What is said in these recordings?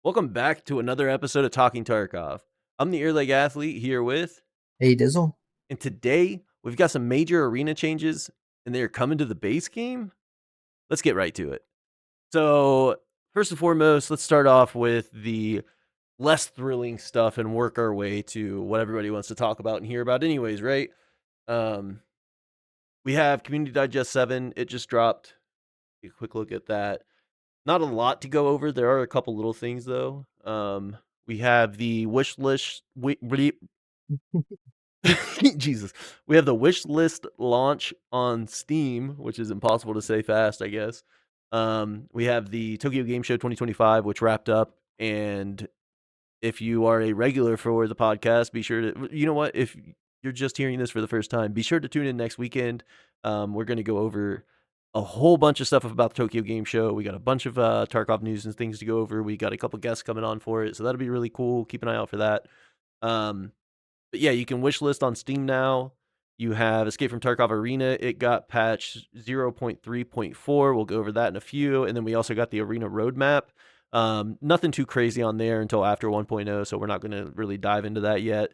Welcome back to another episode of Talking Tarkov. I'm the EarLegAthlete here with, Hey Dizzle. and today we've got some major arena changes, and they are coming to the base game. Let's get right to it. So, first and foremost, let's start off with the less thrilling stuff and work our way to what everybody wants to talk about and hear about, anyways, right? Um, we have Community Digest 7. It just dropped. Take a quick look at that. Not a lot to go over. There are a couple little things though. We have the wish list. Jesus, we have the wish list launch on Steam, which is impossible to say fast, I guess. We have the Tokyo Game Show 2025, which wrapped up, and if you are a regular for the podcast, be sure to. You know what? If you're just hearing this for the first time, be sure to tune in next weekend. We're going to go over a whole bunch of stuff about the Tokyo Game Show. We got a bunch of Tarkov news and things to go over. We got a couple guests coming on for it, so that'll be really cool. Keep an eye out for that. Um, but yeah, you can wish list on Steam now. You have Escape from Tarkov Arena. It got patched 0.3.4. We'll go over that in a few. And then we also got the Arena roadmap. Nothing too crazy on there until after 1.0, so we're not going to really dive into that yet.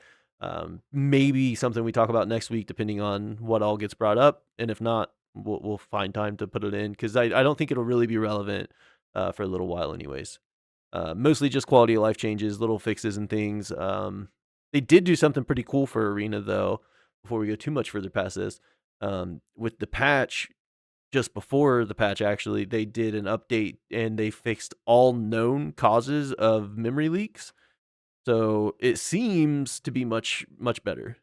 Maybe something we talk about next week, depending on what all gets brought up. And if not, we'll find time to put it in because I don't think it'll really be relevant for a little while, anyways. Mostly just quality of life changes, little fixes and things. They did do something pretty cool for Arena, though, before we go too much further past this. With the patch, just before the patch, actually, they did an update and they fixed all known causes of memory leaks. So it seems to be much, much better.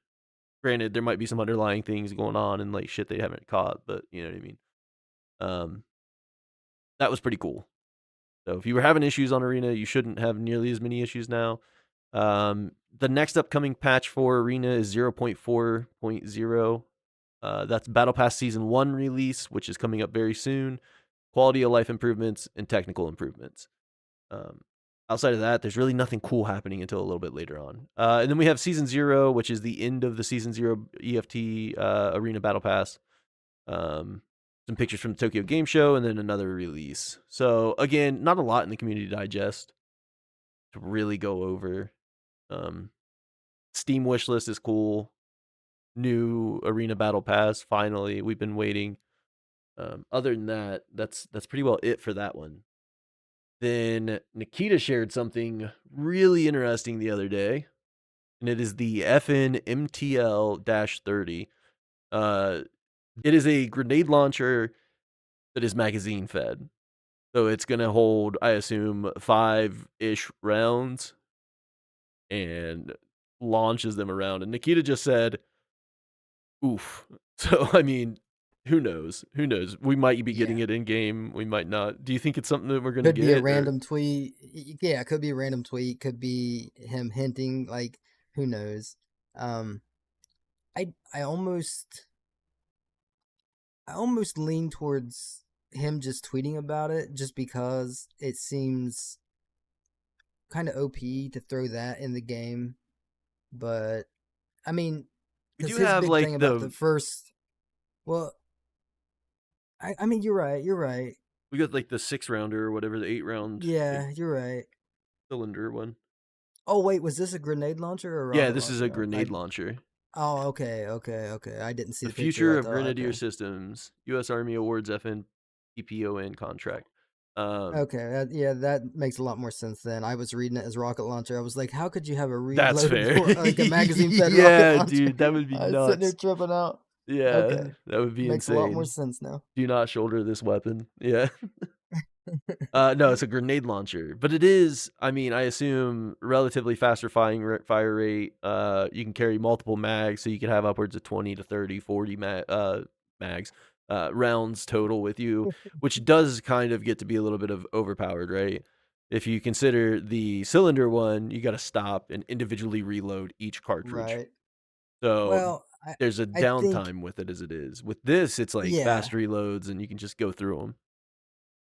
Granted, there might be some underlying things going on and like shit they haven't caught, but you know what I mean? Um, that was pretty cool. So if you were having issues on Arena, you shouldn't have nearly as many issues now. The next upcoming patch for Arena is 0.4.0. That's Battle Pass Season 1 release, which is coming up very soon. Quality of life improvements and technical improvements. Um, Outside of that, there's really nothing cool happening until a little bit later on. And then we have Season 0, which is the end of the Season 0 EFT Arena Battle Pass. Um, some pictures from the Tokyo Game Show, and then another release. So, again, not a lot in the Community Digest to really go over. Um, Steam wishlist is cool. New Arena Battle Pass, finally. We've been waiting. Other than that, that's pretty well it for that one. Then Nikita shared something really interesting the other day, and it is the FN MTL 30. It is a grenade launcher that is magazine fed. So it's going to hold, I assume, 5-ish rounds and launches them around. And Nikita just said, oof. So, I mean, who knows? Who knows? We might be getting Yeah. it in game. We might not. Do you think it's something that we're going to Could be a get? Or random tweet. Yeah, could be a random tweet. Could be him hinting. Like, who knows? Um, I almost lean towards him just tweeting about it, just because it seems kind of OP to throw that in the game. But I mean, we because do his have big thing like about the first. Well, I mean, you're right. You're right. we got like the 6 rounder or whatever, the 8 round like Yeah, you're right. cylinder one. Oh wait, was this a grenade launcher or a Yeah, rocket this is a launcher? I grenade launcher. Oh, okay. I didn't see The the picture. future I of thought, Grenadier okay, Systems, U.S. Army awards FN PPON contract. Um, okay, yeah, that makes a lot more sense then. I was reading it as rocket launcher. I was like, how could you have a that's fair. reloadable, like a magazine-fed rocket Yeah, launcher? dude, that would be I was sitting there nuts. tripping out. Yeah, Okay, that would be makes a lot more insane. sense now. Do not shoulder this weapon. Yeah. No, it's a grenade launcher, but it is. I mean, I assume relatively faster fire rate. You can carry multiple mags, so you can have upwards of 20 to 30, 40 mags, rounds total with you, which does kind of get to be a little bit of overpowered, right? If you consider the cylinder one, you got to stop and individually reload each cartridge. Right. So Well, there's a I think, downtime with it as it is. With this, it's like yeah, fast reloads, and you can just go through them.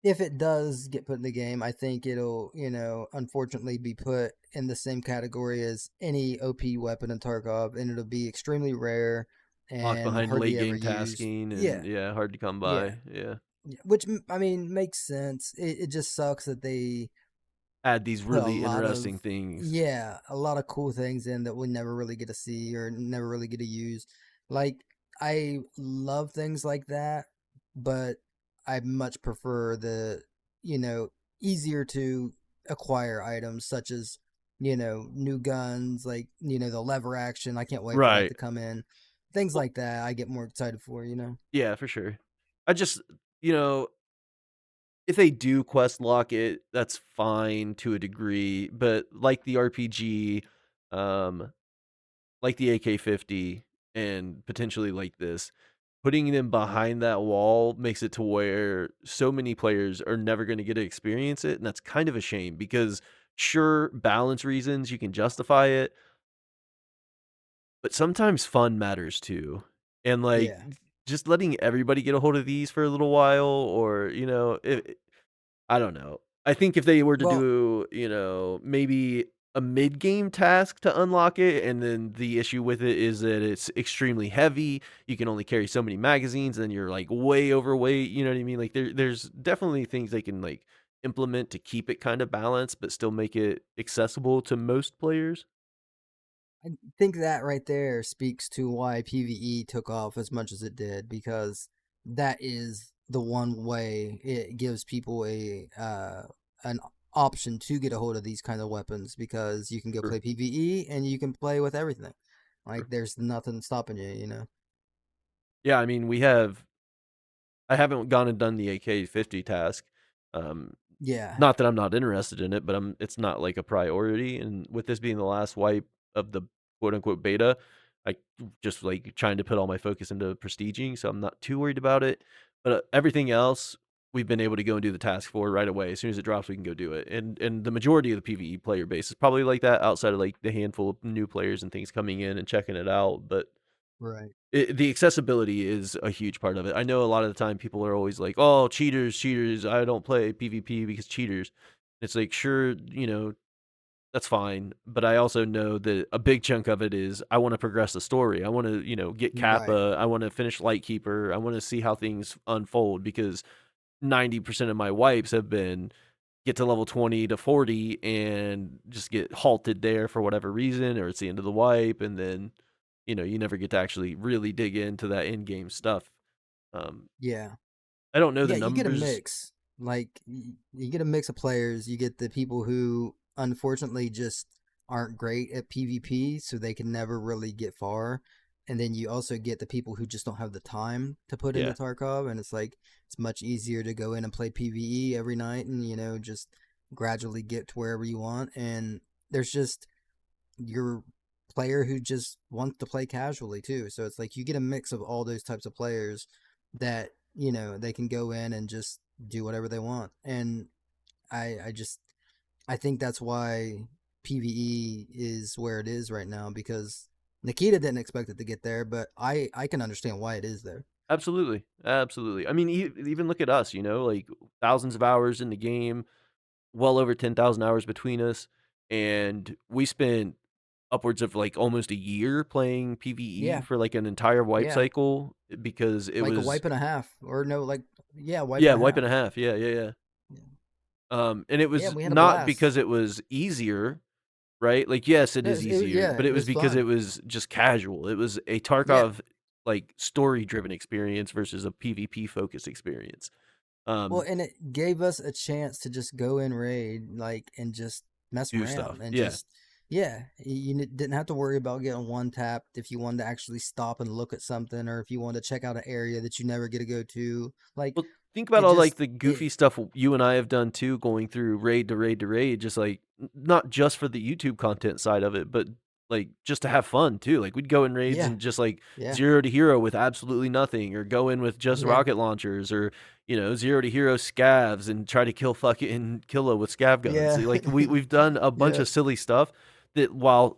if it does get put in the game, I think it'll, unfortunately be put in the same category as any OP weapon in Tarkov, and it'll be extremely rare Locked and behind hardly late ever game used. tasking and Yeah, yeah, hard to come yeah, by. Yeah. yeah. Which I mean makes sense. It just sucks that they add these put a really lot of interesting things. yeah, a lot of cool things in that we never really get to see or never really get to use. Like I love things like that, but I much prefer the, you know, easier to acquire items such as, you know, new guns, like, you know, the lever action. I can't wait for that Right. to come in. Things Well, like that I get more excited for, you know. yeah, for sure. I just, you know, if they do quest lock it, that's fine to a degree, but like the RPG, um, like the AK-50 and potentially like this, putting them behind that wall makes it to where so many players are never gonna get to experience it, and that's kind of a shame because sure, balance reasons, you can justify it, but sometimes fun matters too. And, like, Yeah. just letting everybody get a hold of these for a little while or, it I don't know. I think if they were to Well, do, maybe a mid-game task to unlock it, and then the issue with it is that it's extremely heavy, you can only carry so many magazines, and you're, like, way overweight, you know what I mean? Like, there's definitely things they can, like, implement to keep it kinda balanced, but still make it accessible to most players. I think that right there speaks to why PvE took off as much as it did because that is the one way it gives people a an option to get a hold of these kind of weapons because you can go Sure, play PvE and you can play with everything. sure. Like there's nothing stopping you, you know. Yeah, I mean, I haven't gone and done the AK-50 task, um, Yeah. not that I'm not interested in it, but it's not like a priority, and with this being the last wipe of the quote unquote beta, I just like trying to put all my focus into prestiging, so I'm not too worried about it. But everything else we've been able to go and do the task for right away. As soon as it drops, we can go do it. And the majority of the PvE player base is probably like that outside of like the handful of new players and things coming in and checking it out. But Right. the accessibility is a huge part of it. I know a lot of the time people are always like, "Oh, cheaters, cheaters. I don't play PvP because cheaters." It's like, sure, that's fine, but I also know that a big chunk of it is I wanna progress the story. I wanna, get Right. Kappa. I wanna finish Lightkeeper. I wanna see how things unfold because 90% of my wipes have been get to level 20 to 40 and just get halted there for whatever reason, or it's the end of the wipe, and then, you never get to actually really dig into that in-game stuff. Um, Yeah. I don't know the Yeah, you get a numbers. mix. Like you get a mix of players. You get the people who unfortunately just aren't great at PvP, so they can never really get far. And then you also get the people who just don't have the time to put into Yeah, Tarkov, and it's like it's much easier to go in and play PvE every night, and you know just gradually get to wherever you want. And there's just your player who just wants to play casually too. So it's like you get a mix of all those types of players that, you know, they can go in and just do whatever they want. And I just I think that's why PvE is where it is right now because Nikita didn't expect it to get there, but I can understand why it is there. absolutely, absolutely. I mean, even look at us, like thousands of hours in the game, well over 10,000 hours between us, and we spent upwards of like almost a year playing PvE Yeah. for like an entire wipe Yeah. cycle because it Like a was wipe and a half or no like yeah, wipe yeah, and a wipe half. and a half. Yeah, yeah, yeah. Yeah. And it Yeah, was we had a not blast. because it was easier, right? Like, yes, it No, is easier, yeah, but it it was was because it fun. was just casual. It was a Yeah. Tarkov like story-driven experience versus a PvP focused experience. Well, Um, and it gave us a chance to just go in raid, like, and just mess do stuff. around and Yeah. just, yeah, didn't have to worry about getting one tapped if you wanted to actually stop and look at something or if you wanted to check out an area that you never get to go to. Like, Well, think about it all, like, just, the goofy stuff you and I have done too, going through raid to raid to raid, just, like, n not just for the YouTube content side of it, but, like, just to have fun too. Like, we'd go in raids yeah, and just, like, yeah, 0 to hero with absolutely nothing, or go in with just yeah, rocket launchers, or, 0 to hero scavs and try to kill fucking Killa with scav guns. yeah, Like, we've done a bunch yeah, of silly stuff that while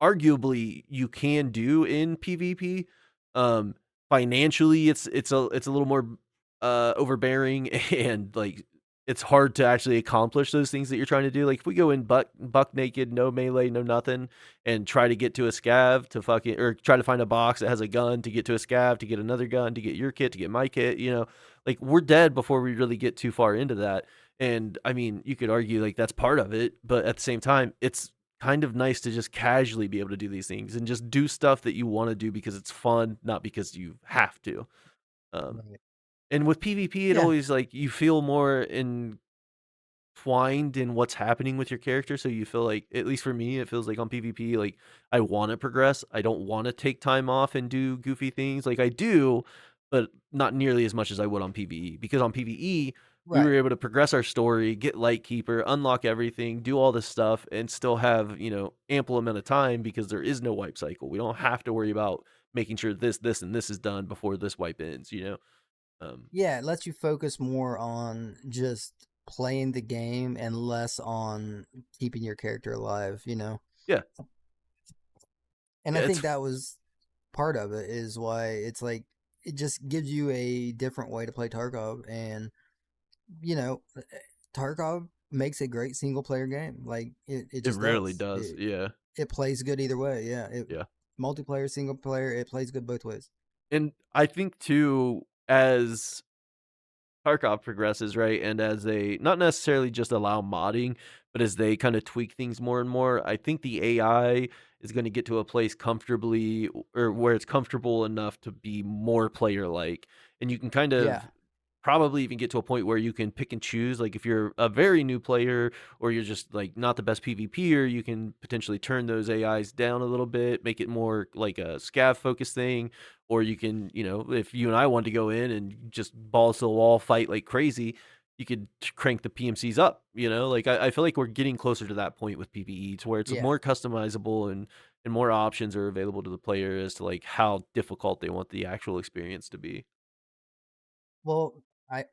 arguably you can do in PvP. Um, Financially, it's a little more overbearing and like it's hard to actually accomplish those things that you're trying to do. Like if we go in buck naked, no melee, no nothing, and try to get to a scav to fucking or try to find a box that has a gun to get to a scav to get another gun to get your kit to get my kit, like we're dead before we really get too far into that. And I mean, you could argue like that's part of it, but at the same time, it's kind of nice to just casually be able to do these things and just do stuff that you want to do because it's fun, not because you have to. Um, Right. and with PvP, it Yeah. always like you feel more entwined in what's happening with your character. So you feel like, at least for me, it feels like on PvP, like I want to progress. I don't want to take time off and do goofy things. Like I do, but not nearly as much as I would on PvE. Because on PvE, we Right. were able to progress our story, get Lightkeeper, unlock everything, do all this stuff, and still have, ample amount of time because there is no wipe cycle. We don't have to worry about making sure this, and this is done before this wipe ends. Yeah, it lets you focus more on just playing the game and less on keeping your character alive, you know? Yeah. And I Yeah, think it's that was part of it is why it's like it just gives you a different way to play Tarkov and you know, Tarkov makes a great single player game. Like it it just really does. does. It Yeah. it plays good either way. Yeah. Yeah. Multiplayer, single player, it plays good both ways. And I think too, as Tarkov progresses, right, and as they not necessarily just allow modding, but as they kind of tweak things more and more, I think the AI is going to get to a place comfortably or where it's comfortable enough to be more player like. And you can kind Yeah. of probably even get to a point where you can pick and choose. Like if you're a very new player or you're just like not the best PvPer, you can potentially turn those AIs down a little bit, make it more like a scav focused thing, or you can, if you and I wanted to go in and just balls to the wall fight like crazy, you could crank the PMCs up. Like I feel like we're getting closer to that point with PvE to where it's Yeah. more customizable and more options are available to the player as to like how difficult they want the actual experience to be. Well,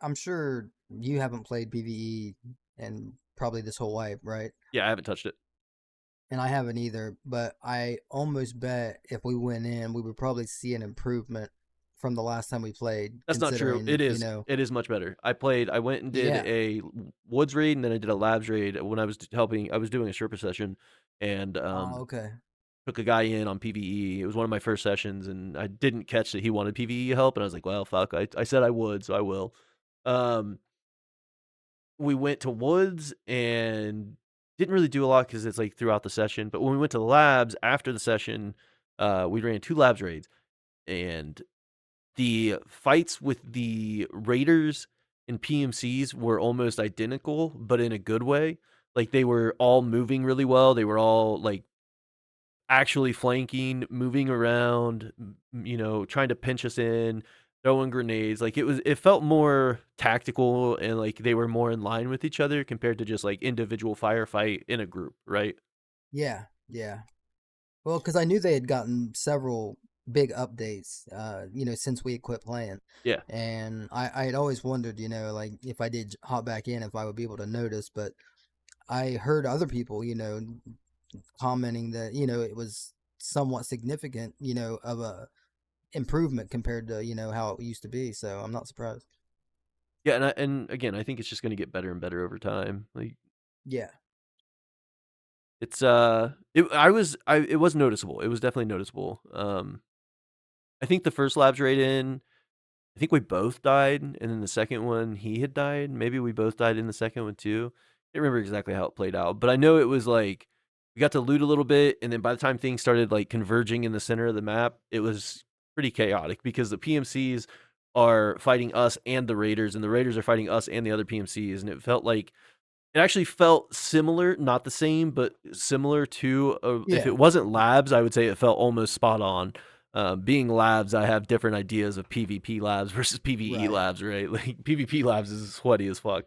I'm sure you haven't played PvE and probably this whole wipe, right? Yeah, I haven't touched it. And I haven't either, but I almost bet if we went in, we would probably see an improvement from the last time we played, That's not true. It considering, is. It is much better. I went and did yeah. a woods raid and then I did a labs raid when I was doing a Sherpa session and Oh, okay. took a guy in on PvE. It was one of my first sessions and I didn't catch that he wanted PvE help and I was like, well, fuck, I said I would, so I will. Um, we went to woods and didn't really do a lot because it's like throughout the session. But when we went to the labs after the session, we ran 2 labs raids and the fights with the raiders and PMCs were almost identical, but in a good way. Like they were all moving really well. They were all like actually flanking, moving around, trying to pinch us in, throwing grenades. Like it felt more tactical and like they were more in line with each other compared to just like individual firefight in a group, right? Yeah. Yeah. Well, because I knew they had gotten several big updates, since we had quit playing. Yeah. And I had always wondered, like if I did hop back in, if I would be able to notice. But I heard other people, commenting that, it was somewhat significant, of a improvement compared to, how it used to be. So I'm not surprised. Yeah, and again, I think it's just going to get better and better over time. Like Yeah. it was noticeable. It was definitely noticeable. I think the first labs raid in, I think we both died, and then the second one he had died. Maybe we both died in the second one too. I can't remember exactly how it played out, but I know it was like we got to loot a little bit, and then by the time things started like converging in the center of the map, it was pretty chaotic because the PMCs are fighting us and the raiders, and the raiders are fighting us and the other PMCs, and it actually felt similar, not the same, but similar to, if Yeah. it wasn't labs, I would say it felt almost spot on. Being labs, I have different ideas of PvP labs versus PvE Right. labs, right? Like PvP labs is sweaty as fuck.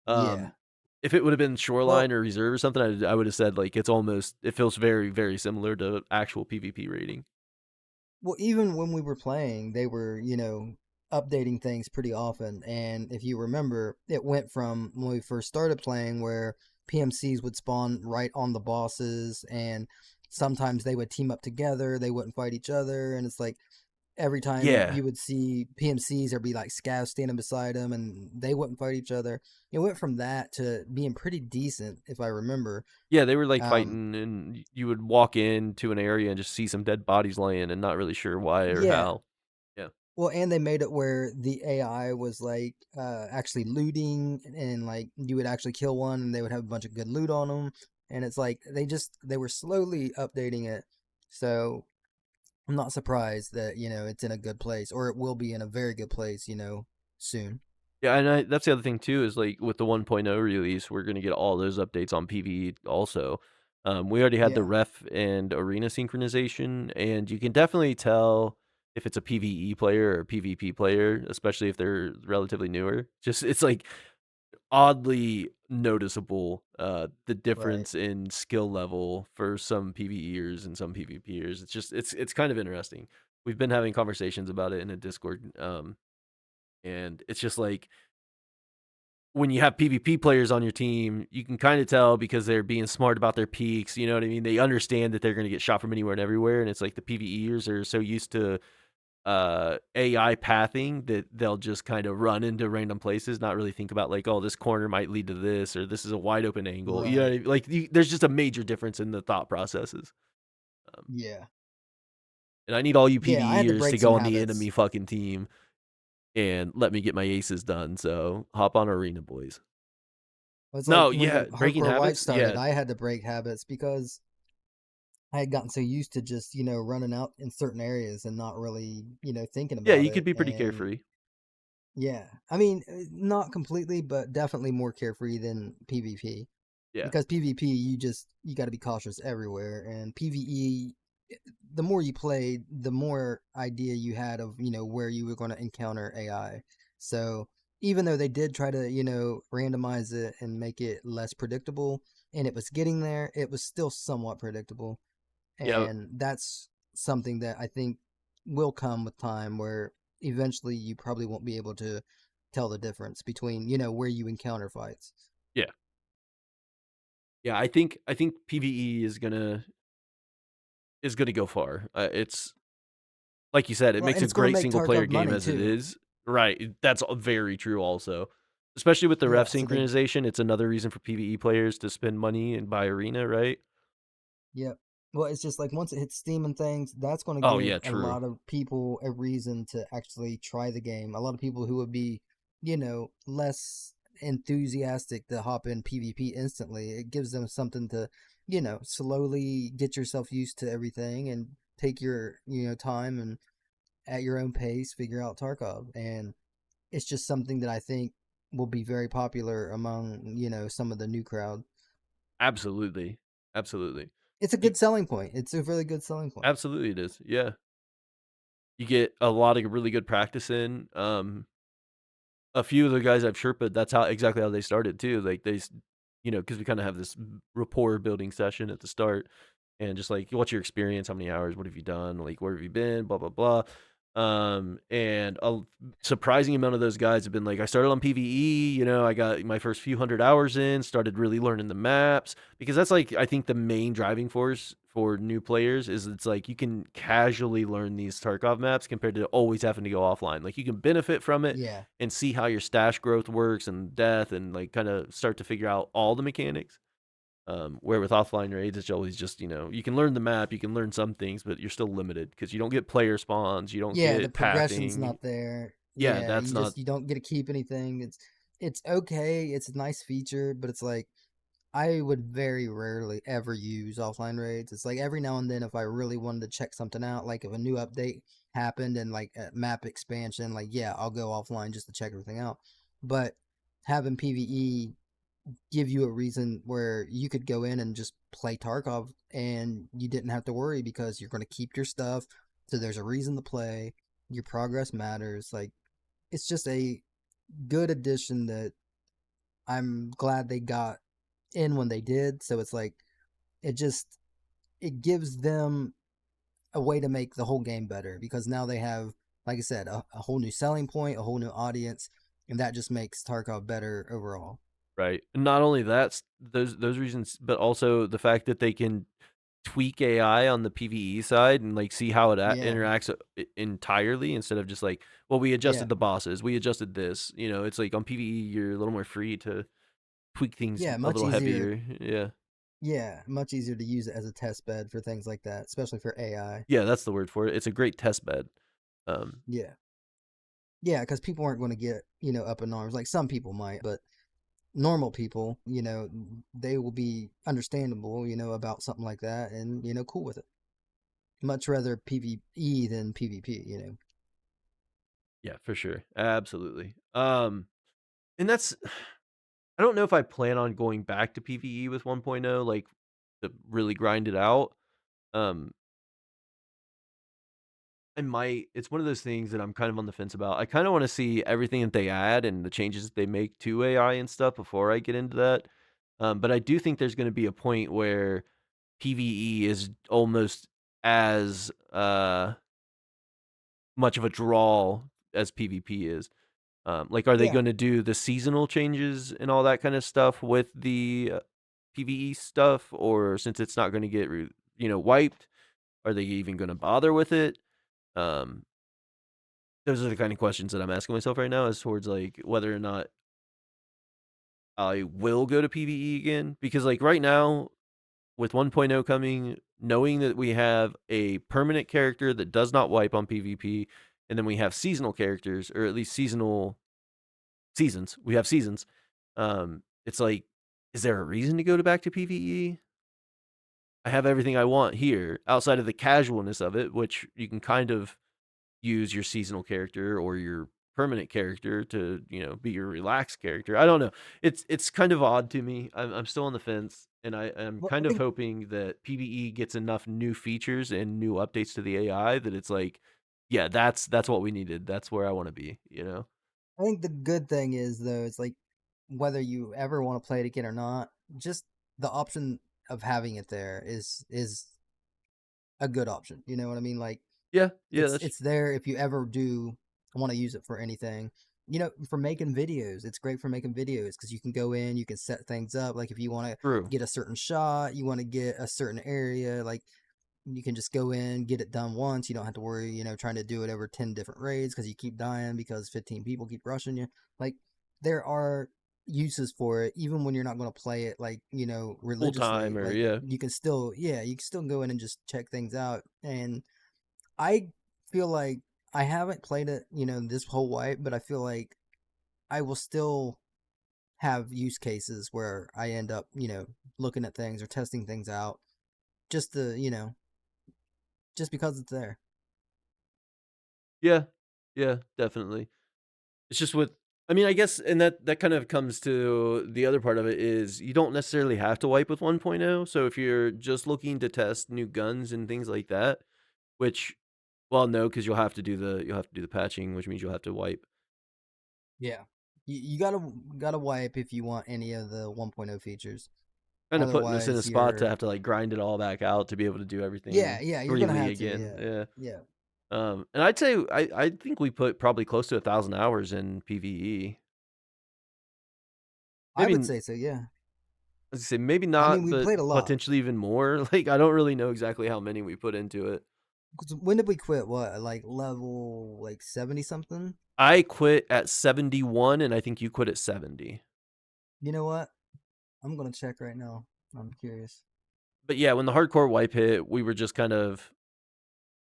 Yeah. If it would have been shoreline Well, or reserve or something, I would have said like it feels very, very similar to actual PvP rating. Well, even when we were playing, they were, updating things pretty often. And if you remember, it went from when we first started playing where PMCs would spawn right on the bosses and sometimes they would team up together, they wouldn't fight each other. And it's like every time Yeah, you would see PMCs, there'd be like scavs standing beside them and they wouldn't fight each other. It went from that to being pretty decent, if I remember. yeah, they were like Um, fighting, and you would walk into an area and just see some dead bodies laying, and not really sure why or yeah, how. Yeah. Well, and they made it where the AI was like actually looting, and like you would actually kill one, and they would have a bunch of good loot on them. And it's like they were slowly updating it. So I'm not surprised that it's in a good place, or it will be in a very good place, soon. Yeah, and that's the other thing too is, like, with the 1.0 release, we're gonna get all those updates on PvE also. We already had the Yeah, ref and arena synchronization, and you can definitely tell if it's a PvE player or a PvP player, especially if they're relatively newer. Just it's, like, oddly noticeable, the right. difference in skill level for some PvEers and some PvPers. It's just it's kind of interesting. We've been having conversations about it in a Discord, and it's just like when you have PvP players on your team, you can kind of tell because they're being smart about their peaks. You know what I mean? They understand that they're going to get shot from anywhere and everywhere. And it's like the PvEers are so used to AI pathing that they'll just kind of run into random places, not really think about like, oh, this corner might lead to this, or this is a wide open angle. You know, what I Right. mean? Like there's just a major difference in the thought processes. Um, Yeah. and I need all you Yeah, I had to PvEers to break go some on the enemy habits. fucking team and let me get my aces done. So hop on arena, boys. It's like No, when yeah, breaking Hardcore White habits. started, Yeah, I had to break habits because I had gotten so used to just, running out in certain areas and not really, thinking yeah, about you could it. be pretty And carefree. yeah, I mean, not completely, but definitely more carefree than PvP. Yeah. Because PvP, you got to be cautious everywhere, and PvE, the more you played, the more idea you had of where you were going to encounter AI. So even though they did try to randomize it and make it less predictable, and it was getting there, it was still somewhat predictable, Yeah, and that's something that I think will come with time, where eventually you probably won't be able to tell the difference between where you encounter fights. yeah, yeah. I think PVE is gonna go far. It's like you said, it Well, makes and a it's going to great make single player Tarkov game money as it too. is. Right, that's very true. Also, especially with the ref Yeah, so they synchronization, it's another reason for PVE players to spend money and buy arena. Right? Yep. Well, it's just like once it hits Steam and things, that's going to Oh give yeah, a true. lot of people a reason to actually try the game. A lot of people who would be, less enthusiastic to hop in PvP instantly. It gives them something to, slowly get yourself used to everything and take your, time and at your own pace figure out Tarkov. And it's just something that I think will be very popular among, some of the new crowd. Absolutely, absolutely. It's a You, good selling point. It's a really good selling point. absolutely, it is. Yeah, you get a lot of really good practice in. A few of the guys I've Sherpa'd, that's how exactly how they started too. Like because we kind of have this rapport building session at the start, and just like, what's your experience? How many hours? What have you done? Like, where have you been? Blah blah blah. And a surprising amount of those guys have been like, I started on PVE. I got my first few hundred hours in, started really learning the maps because that's like I think the main driving force for new players is it's like you can casually learn these Tarkov maps compared to always having to go offline. Like you can benefit from it Yeah. and see how your stash growth works and death and like kind of start to figure out all the mechanics. Where with offline raids, it's always just, you can learn the map, you can learn some things, but you're still limited because you don't get player spawns, you don't Yeah, the get progression's pathing. not there. Yeah, Yeah, that's not you don't get to keep anything. It's okay. It's a nice feature, but it's like I would very rarely ever use offline raids. It's like every now and then if I really wanted to check something out, like if a new update happened and like a map expansion, like yeah, I'll go offline just to check everything out. But having PvE give you a reason where you could go in and just play Tarkov and you didn't have to worry because you're going to keep your stuff. So there's a reason to play. Your progress matters. Like it's just a good addition that I'm glad they got in when they did. So it's like it just it gives them a way to make the whole game better because now they have, like I said, a whole new selling point, a whole new audience, and that just makes Tarkov better overall. right. And not only that, those reasons, but also the fact that they can tweak AI on the PvE side and like see how it Yeah, interacts entirely instead of just like, well, we yeah, adjusted the bosses, we adjusted this. It's like on PvE, you're a little more free to tweak things yeah. a Much little easier. heavier. Yeah. Yeah, much easier to use it as a test bed for things like that, especially for AI. Yeah, that's the word for it. It's a great test bed. Um, Yeah. Yeah, because people aren't going to get, up in arms. Like some people might, but normal people, they will be understandable, about something like that and, cool with it. Much rather PvE than PvP. Yeah, for sure. Absolutely. And that's I don't know if I plan on going back to PvE with 1.0, like, to really grind it out. Um, I might it's one of those things that I'm kind of on the fence about. I kinda wanna see everything that they add and the changes that they make to AI and stuff before I get into that. But I do think there's gonna be a point where PvE is almost as, much of a draw as PvP is. Like, are they Yeah. gonna do the seasonal changes and all that kinda stuff with the, PvE stuff? Or since it's not gonna get wiped, are they even gonna bother with it? Um, those are the kind of questions that I'm asking myself right now as towards, like, whether or not I will go to PvE again. Because, like, right now, with 1.0 coming, knowing that we have a permanent character that does not wipe on PvP, and then we have seasonal characters, or at least seasonal seasons. We have seasons. It's like, is there a reason to go to back to PvE? I have everything I want here outside of the casualness of it, which you can kind of use your seasonal character or your permanent character to, be your relaxed character. I don't know. It's kind of odd to me. I'm still on the fence, and I'm Well, I kind of think hoping that PvE gets enough new features and new updates to the AI that it's like, yeah, that's what we needed. That's where I want to be. I think the good thing is though, it's like whether you ever want to play it again or not, just the option of having it there is a good option. You know what I mean? Like Yeah, yeah, it's that's it's there if you ever do want to use it for anything. For making videos, it's great for making videos because you can go in, you can set things up. Like if you want to true. get a certain shot, you want to get a certain area, like you can just go in, get it done once. You don't have to worry, trying to do it over 10 different raids because you keep dying because 15 people keep rushing you. Like, there are uses for it, even when you're not going to play it, like, Full time religiously. or Like, yeah. you can still, yeah, you can still go in and just check things out. And I feel like I haven't played it, this whole wipe, but I feel like I will still have use cases where I end up, looking at things or testing things out just to, just because it's there. Yeah. Yeah, definitely. It's just with I mean, I guess and that kind of comes to the other part of it is you don't necessarily have to wipe with 1.0. So if you're just looking to test new guns and things like that, which well, no, because you'll have to do the patching, which means you'll have to wipe. Yeah. You gotta wipe if you want any of the 1.0 features. Kind of putting us in a Otherwise, spot to you're have to like grind it all back out to be able to do yeah, everything yeah, you're gonna freely have to. again. Yeah, Yeah. yeah. And I'd say I think we put probably close to 1,000 hours in PvE. I Maybe would say so. Yeah. I was gonna say maybe I mean, not, we but played a lot. potentially even more. Like I don't really know exactly how many we put into it. 'Cause when did we quit? What, like level like 70 something? I quit at 71, and I think you quit at 70. You know what? I'm gonna check right now. I'm curious. But yeah, when the hardcore wipe hit, we were just kind of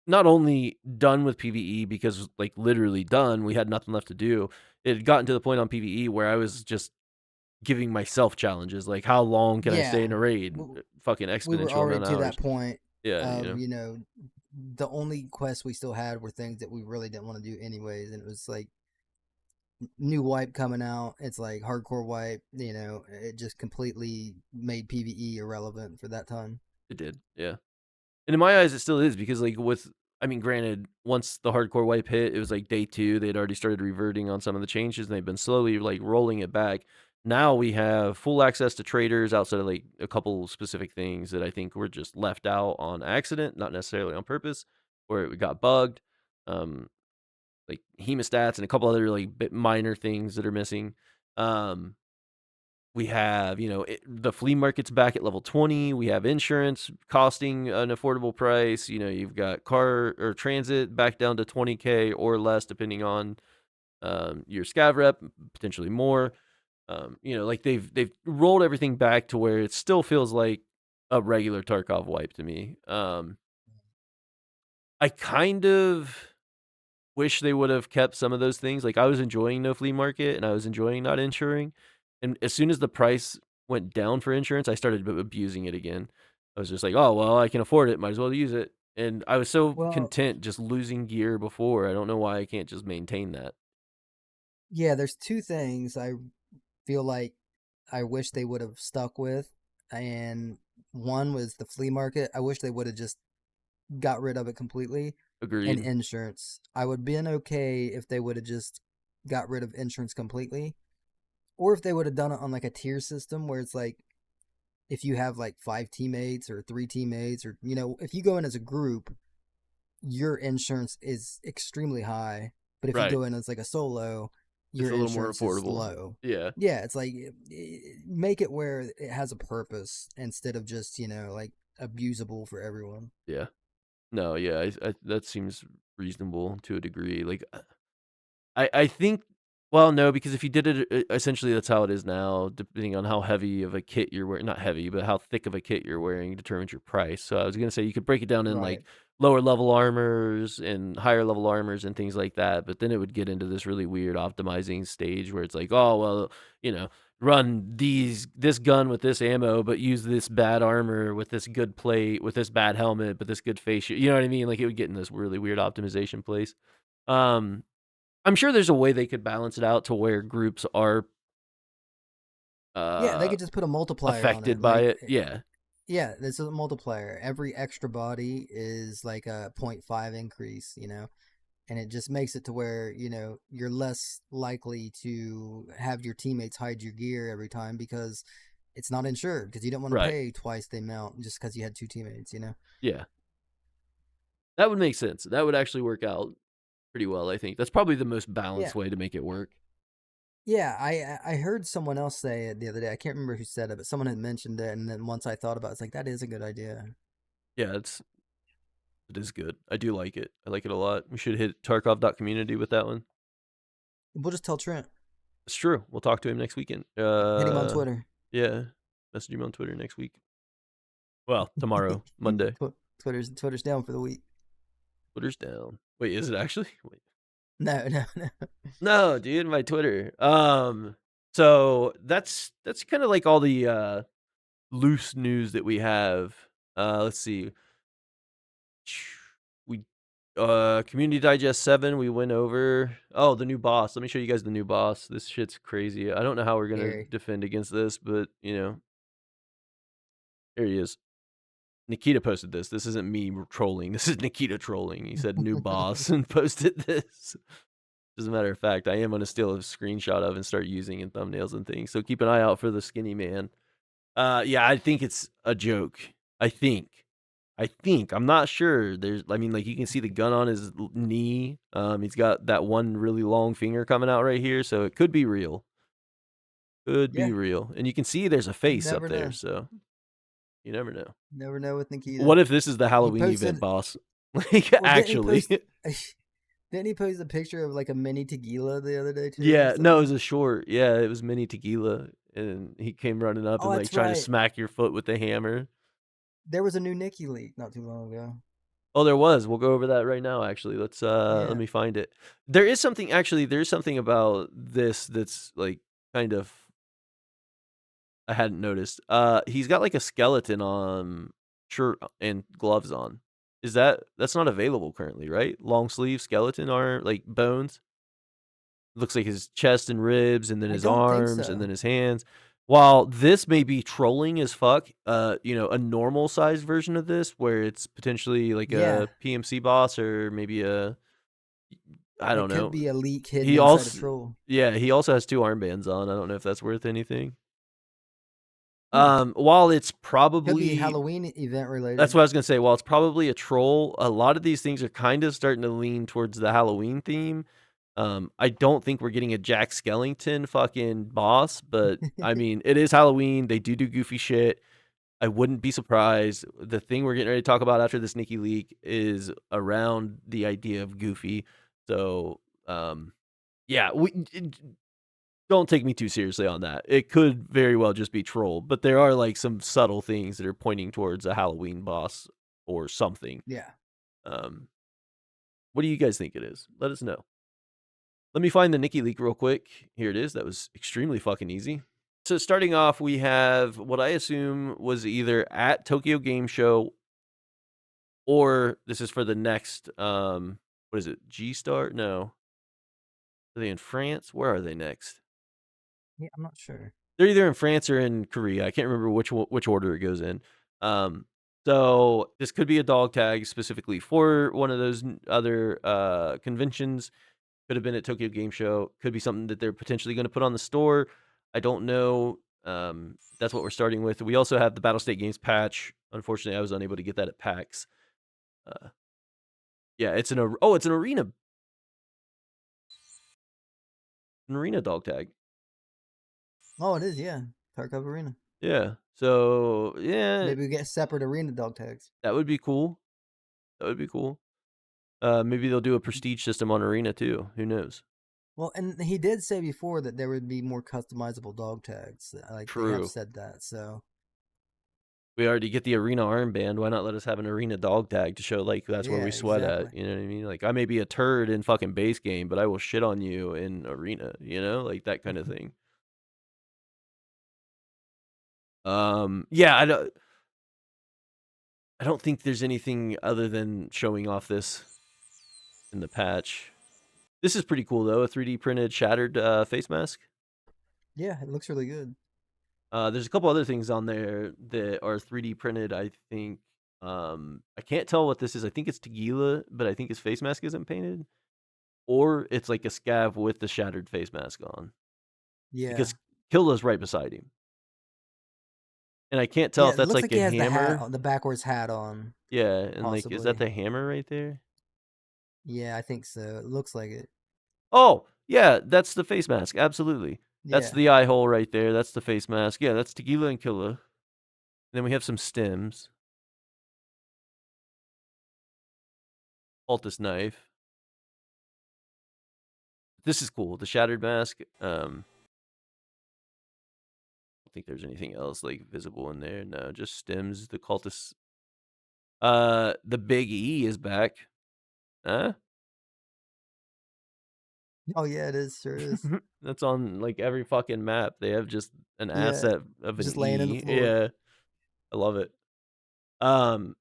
not only done with PvE because like literally done, we had nothing left to do. It had gotten to the point on PvE where I was just giving myself challenges, like how long can I stay in Yeah, a raid? w- Fucking we were exponential already amount of to that hours. point Yeah, of the only quests we still had were things that we really didn't want to do anyways, and it was like new wipe coming out. It's like hardcore wipe. It just completely made PVE irrelevant for that time. it did. Yeah. And in my eyes, it still is because, like, I mean, granted, once the hardcore wipe hit, it was like day two. They'd already started reverting on some of the changes, and they've been slowly like rolling it back. Now we have full access to traders outside of like a couple specific things that I think were just left out on accident, not necessarily on purpose, or it got bugged. Um, like hemostats and a couple other like bit minor things that are missing. Um, we have, the flea market's back at level 20. We have insurance costing an affordable price. You've got car or transit back down to 20K or less, depending on your scav rep, potentially more. Like they've rolled everything back to where it still feels like a regular Tarkov wipe to me. I kind of wish they would have kept some of those things. Like, I was enjoying no flea market, and I was enjoying not insuring, and as soon as the price went down for insurance, I started abusing it again. I was just like, "Oh, well, I can afford it, might as well use it," and I was so Well, content just losing gear before, I don't know why I can't just maintain that. yeah, there's two things I feel like I wish they would have stuck with, and one was the flea market. I wish they would have just got rid of it completely, and Agreed. insurance. I would have been okay if they would have just got rid of insurance completely, or if they would have done it on like a tier system where it's like if you have like 5 teammates or 3 teammates, or if you go in as a group, your insurance is extremely high. But if you Right. go in as like a solo, It's your a little more insurance is affordable. low. Yeah. Yeah, it's like make it where it has a purpose instead of just like abusable for everyone. Yeah. No, yeah, I that seems reasonable to a degree, like, I think well, no, because if you did it, essentially that's how it is now, depending on how heavy of a kit you're wearing, not heavy, but how thick of a kit you're wearing determines your price. So I was gonna say you could break it down in, Right. like, lower level armors and higher level armors and things like that, but then it would get into this really weird optimizing stage where it's like, "Oh, well, you know, run this gun with this ammo, but use this bad armor with this good plate, with this bad helmet, but this good face shield." You know what I mean? Like, it would get in this really weird optimization place. Um I'm sure there's a way they could balance it out to where groups are, Yeah, they uh, could just put a multiplier on it. affected by Like, it. Yeah, yeah, this is a multiplier. Every extra body is like a point 0.5 increase, and it just makes it to where, you're less likely to have your teammates hide your gear every time because it's not insured because you don't want to right. pay twice the amount just because you had 2 teammates. Yeah, that would make sense. That would actually work out pretty well, I think. That's probably the most Yeah. balanced way to make it work. Yeah, I heard someone else say it the other day. I can't remember who said it, but someone had mentioned it, and then once I thought about it, it's like that is a good idea. Yeah, it is good. I do like it. I like it a lot. We should hit Tarkov.community with that one. We'll just tell Trent. It's true. We'll talk to him next weekend. Hit him on Twitter. Yeah. Message him on Twitter next week. Well, tomorrow, Monday. Twitter's down for the week. Twitter's down. Wait, is it actually? Wait. No, no, no. No, dude, my Twitter. So that's kind of like all the loose news that we have. Let's see. We Community Digest 7 we went over. Oh, the new boss. Let me show you guys the new boss. This shit's crazy. I don't know how we're going to Scary. defend against this, but here he is. Nikita posted this. This isn't me trolling. This is Nikita trolling. He said new boss and posted this. As a matter of fact, I am gonna steal a screenshot of and start using in thumbnails and things. So keep an eye out for the skinny man. Yeah, I think it's a joke. I think. I think. I'm not sure. I mean, like you can see the gun on his knee. He's got that one really long finger coming out right here, so it could be real. Could be Yeah, real. And you can see there's a you face up never there, know. so you never know. Never know with Nikita. What if this is the He Halloween event posted. boss? Like Well, didn't he actually. post? Didn't he post a picture of like a mini tequila the other day too or Yeah, no, it was something? a short. Yeah, it was mini tequila, and he came running up Oh, and, like, that's trying to right. smack your foot with the hammer. There was a new Nikki leak not too long ago. Oh, there was. We'll go over that right now, actually. Let Yeah, me find it. There is something about this that's, like, kind of I hadn't noticed. He's got, like, a skeleton on shirt and gloves on. That's not available currently, right? Long sleeve skeleton are like, bones? Looks like his chest and ribs, and then I his don't think arms, and then so. his hands. While this may be trolling as fuck, a normal sized version of this where it's potentially like Yeah, a PMC boss or maybe I don't it could know. be a leak hidden He inside a also troll. yeah, he also has 2 armbands on. I don't know if that's worth anything. Hmm. While it's Could be probably Halloween event that's related. what I was gonna say. While it's probably a troll, a lot of these things are kind of starting to lean towards the Halloween theme. I don't think we're getting a Jack Skellington fucking boss, but I mean, it is Halloween. They do goofy shit. I wouldn't be surprised. The thing we're getting ready to talk about after this Nikki leak is around the idea of goofy. So, yeah, don't take me too seriously on that. It could very well just be troll, but there are like some subtle things that are pointing towards a Halloween boss or something. Yeah. Um, What do you guys think it is? Let us know. Let me find the Nikki leak real quick. Here it is. That was extremely fucking easy. So starting off, we have what I assume was either at Tokyo Game Show or this is for the next what is it? G Star? No. Are they in France? Where are they next? Yeah, I'm not sure. They're either in France or in Korea. I can't remember which order it goes in. Um, so this could be a dog tag specifically for one of those other conventions. Could have been at Tokyo Game Show. Could be something that they're potentially going to put on the store. I don't know. That's what we're starting with. We also have the Battle State Games patch. Unfortunately, I was unable to get that at PAX. Yeah, it's it's an arena dog tag. Oh, it is. Yeah, Tarkov Arena. Yeah. So yeah, Maybe we get separate arena dog tags. that would be cool. That would be cool. Maybe they'll do a prestige system on arena too. Who knows? Well, and he did say before that there would be more customizable dog tags. Like they have True. said that. So We already get the arena armband. Why not let us have an arena dog tag to show like that's where yeah, we sweat exactly. at? You know what I mean? Like I may be a turd in fucking base game, but I will shit on you in arena. You know, like that kind of thing. Yeah, I don't think there's anything other than showing off this in the patch. This is pretty cool though. A 3D printed shattered face mask. Yeah, it looks really good. There's a couple other things on there that are 3D printed. I think I can't tell what this is. I think it's Tequila, but I think his face mask isn't painted, or it's like a scav with the shattered face mask on Yeah. because Killa's right beside him, and I can't tell Yeah, if it that's looks like like a he has hammer. the backwards hat on, Yeah, and like is that possibly. the hammer right there? Yeah, I think so. It looks like it. Oh yeah, that's the face mask. Absolutely, that's Yeah. the eye hole right there. That's the face mask. Yeah, that's Tequila and Killa. Then we have some stems. Altus knife. This is cool. The shattered mask. I don't think there's anything else like visible in there. No, just stems. The cultist. The big E is back. Huh? Oh yeah, it is. Sure is. That's on like every fucking map. They have just an Yeah, asset of an just laying in the E. floor. Yeah, I love it. Um,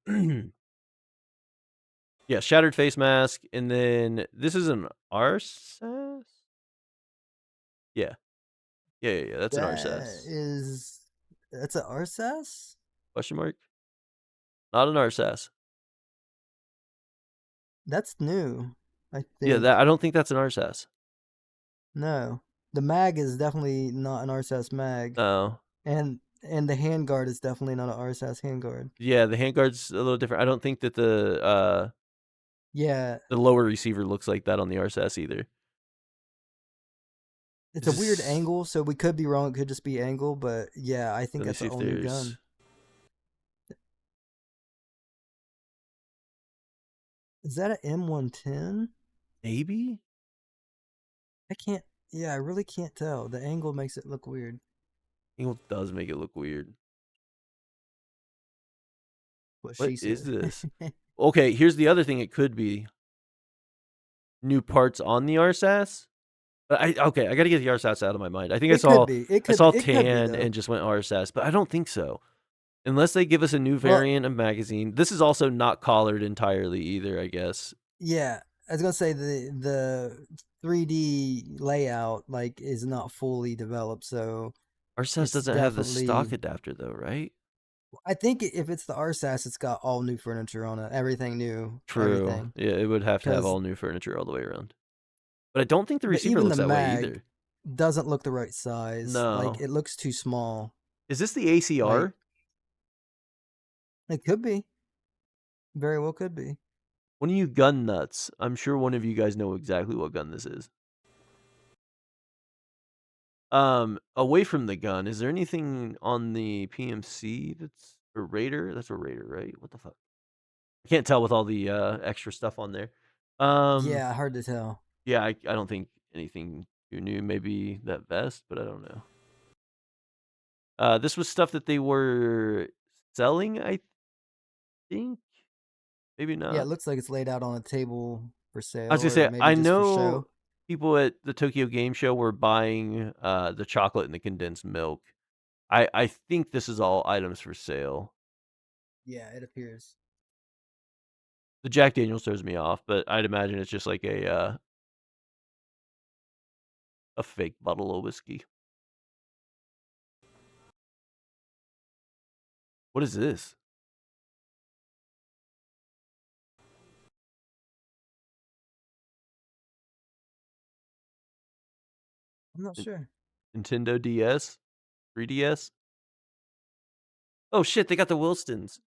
yeah, shattered face mask, and then this is an RSAS. Yeah, yeah. That's an That RSAS. is that's a RSAS? Question mark? Not an RSAS. That's new, I Yeah, that think. I don't think that's an RSAS. No. The mag is definitely not an RSAS mag. No. And the handguard is definitely not an RSAS handguard. Yeah, the handguard's a little different. I don't think that Yeah, the lower receiver looks like that on the RSAS either. it's Is a weird this, angle, so we could be wrong. It could just be angle, but yeah, I think let me that's see an if all new there's gun. Is that an M110? maybe. I can't. Yeah, I really can't tell. The angle makes it look weird. Angle does make it look weird. What What she is said. this? Okay, here's the other thing. It could be new parts on the RSAS. But I gotta get the RSAS out of my mind. I think It could be. It I could saw be. It could be tan though. and just went RSAS, but I don't think so. Unless they give us a new Well, variant of magazine. This is also not collared entirely either, I guess. yeah. I was gonna say the 3D layout like is not fully developed, so RSAS it's doesn't have the stock definitely. adapter though, right? I think if it's the RSAS, it's got all new furniture on it, everything new, True. everything. Yeah, it would have to have Because all new furniture all the way around. But I don't think the but receiver even the looks that way mag either. doesn't look the right size. Like No. it looks too small. Is this the Like ACR? it could be, very well could be. One of you gun nuts. I'm sure one of you guys know exactly what gun this is. Away from the gun, is there anything on the PMC that's a Raider? That's a Raider, right? What the fuck? I can't tell with all the extra stuff on there. Um, Yeah, hard to tell. yeah, I don't think anything too new. Maybe that vest, but I don't know. This was stuff that they were selling, I think. Maybe Yeah, it not. looks like it's laid out on a table. for I was sale gonna or say, maybe I just for know show. people at the Tokyo Game Show were buying the chocolate and the condensed milk. I think this is all items for sale. Yeah, it appears. The Jack Daniels throws me off, but I'd imagine it's just like a fake bottle of whiskey. What is this? I'm not N- sure. Nintendo DS, 3DS. Oh shit, they got the Wilstons.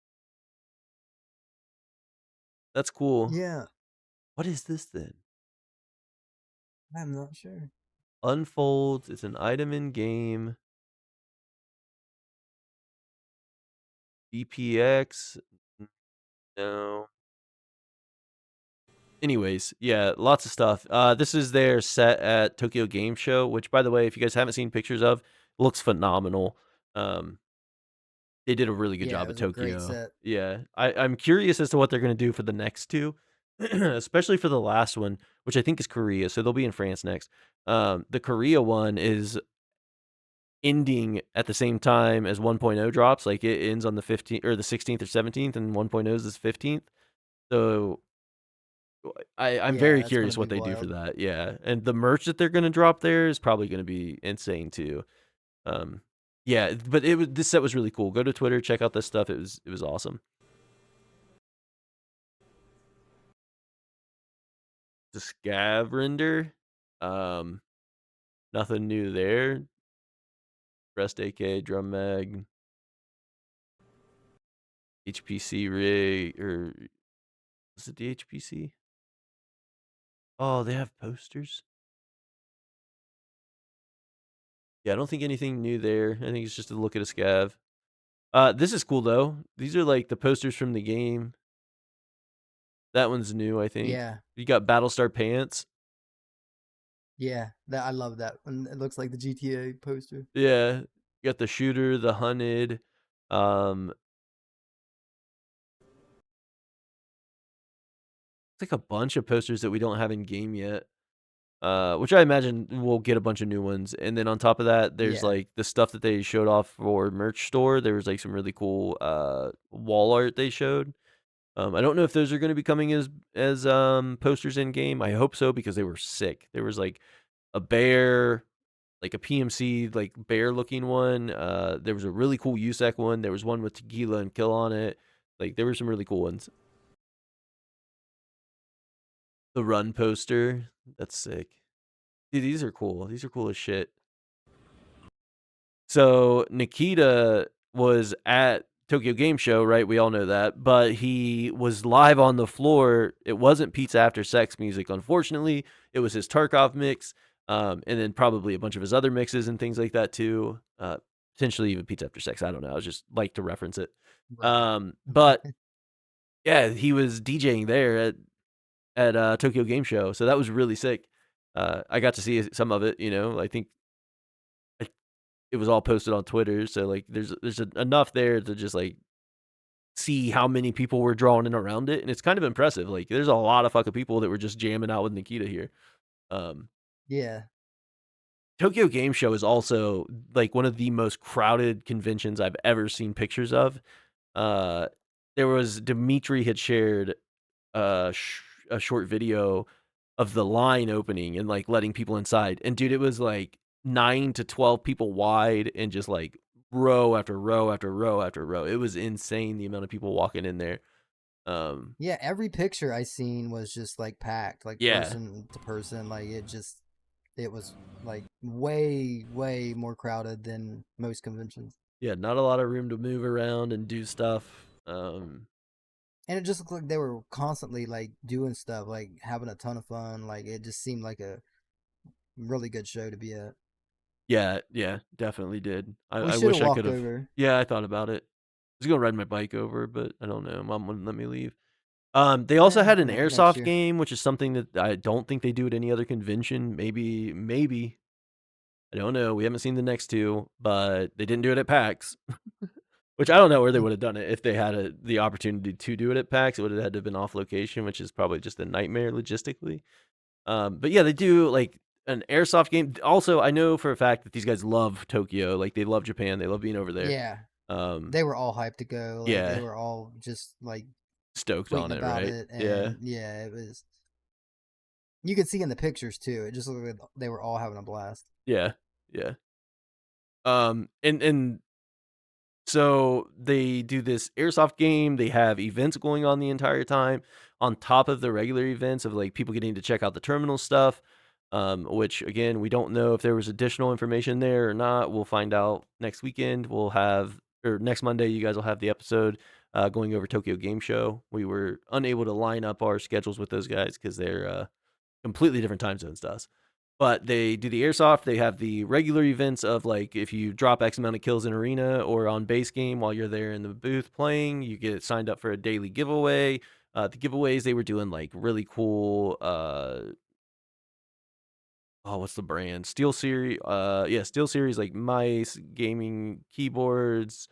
That's cool. Yeah, What is this then? I'm not sure. Unfolds. It's an item in game. BPX. No. Anyways, yeah, lots of stuff. This is their set at Tokyo Game Show, which, by the way, if you guys haven't seen pictures of, looks phenomenal. Um, they did a really good Yeah, it job at was a great Tokyo. set. Yeah, I'm curious as to what they're gonna do for the next two, especially for the last one, which I think is Korea. So they'll be in France next. The Korea one is ending at the same time as 1.0 drops. Like it ends on the 15th or the 16th or 17th, and 1.0 is the 15th. So I'm Yeah, very that's gonna curious be what they do for wild. that. Yeah, and the merch that they're gonna drop there is probably gonna be insane too. Um, yeah, but this set was really cool. Go to Twitter, check out this stuff. It was awesome. The scav render, um, nothing new there. Rest AK, drum mag, HPC rig, or was it the HPC? Oh, they have posters. Yeah, I don't think anything new there. I think it's just a look at a scav. This is cool though. These are like the posters from the game. That one's new, I think. Yeah, You got Battlestar Pants. yeah, that I love that one. It looks like the GTA poster. Yeah. You got the shooter, the hunted. Um, it's like a bunch of posters that we don't have in game yet. Which I imagine we'll get a bunch of new ones. And then on top of that, there's Yeah, like the stuff that they showed off for merch store. There was like some really cool wall art they showed. I don't know if those are going to be coming as posters in game. I hope so because they were sick. There was like a bear, like a PMC, like bear looking one. There was a really cool USEC one. There was one with tequila and kill on it. Like there were some really cool ones. The run poster, that's sick. Dude, these are cool. These are cool as shit. So Nikita was at Tokyo Game Show, right? We all know that, but he was live on the floor. It wasn't Pizza After Sex music, unfortunately. It was his Tarkov mix, and then probably a bunch of his other mixes and things like that too. Potentially even Pizza After Sex. I don't know. I was just like to reference it. right. But yeah, he was DJing there at Tokyo Game Show, so that was really sick. I got to see some of it. I think it was all posted on Twitter, so like there's enough there to just like see how many people were drawing in around it, and it's kind of impressive. Like there's a lot of fucking people that were just jamming out with Nikita here. Um, Yeah, Tokyo Game Show is also like one of the most crowded conventions I've ever seen pictures of. Uh, there was Dimitri had shared a short video of the line opening and like letting people inside. And dude, it was like 9 to 12 people wide and just like row after row after row after row. It was insane the amount of people walking in there. Um yeah. Every picture I seen was just like packed, like yeah. person to person. Like it was like way more crowded than most conventions. Yeah, not a lot of room to move around and do stuff. And it just looked like they were constantly like doing stuff, like having a ton of fun. Like it just seemed like a really good show to be at. Yeah, definitely did. I, We I should have wish I walked could have. over. Yeah, I thought about it. I was gonna ride my bike over, but I don't know. Mom wouldn't let me leave. They also had an Next airsoft year. game, which is something that I don't think they do at any other convention. Maybe. I don't know. We haven't seen the next two, but they didn't do it at PAX. Which I don't know where they Mm. would have done it if they had the opportunity to do it at PAX. It would have had to have been off location, which is probably just a nightmare logistically. But yeah, they do like an airsoft game. Also, I know for a fact that these guys love Tokyo. Like they love Japan. They love being over there. Yeah, Um, they were all hyped to go. Like they yeah, were all just like stoked on tweeting it, about right? it, Yeah, and yeah, it was. You could see in the pictures too. It just looked like they were all having a blast. yeah, yeah. And so they do this airsoft game. They have events going on the entire time on top of the regular events of like people getting to check out the terminal stuff. Which again, we don't know if there was additional information there or not. We'll find out next weekend. We'll have or next Monday, you guys will have the episode going over Tokyo Game Show. We were unable to line up our schedules with those guys because they're completely different time zones to us. But they do the airsoft. They have the regular events of like if you drop X amount of kills in arena or on base game while you're there in the booth playing, you get signed up for a daily giveaway. The giveaways they were doing like really cool. Oh, what's the brand? Steel Series. Yeah, Steel Series like mice, gaming keyboards,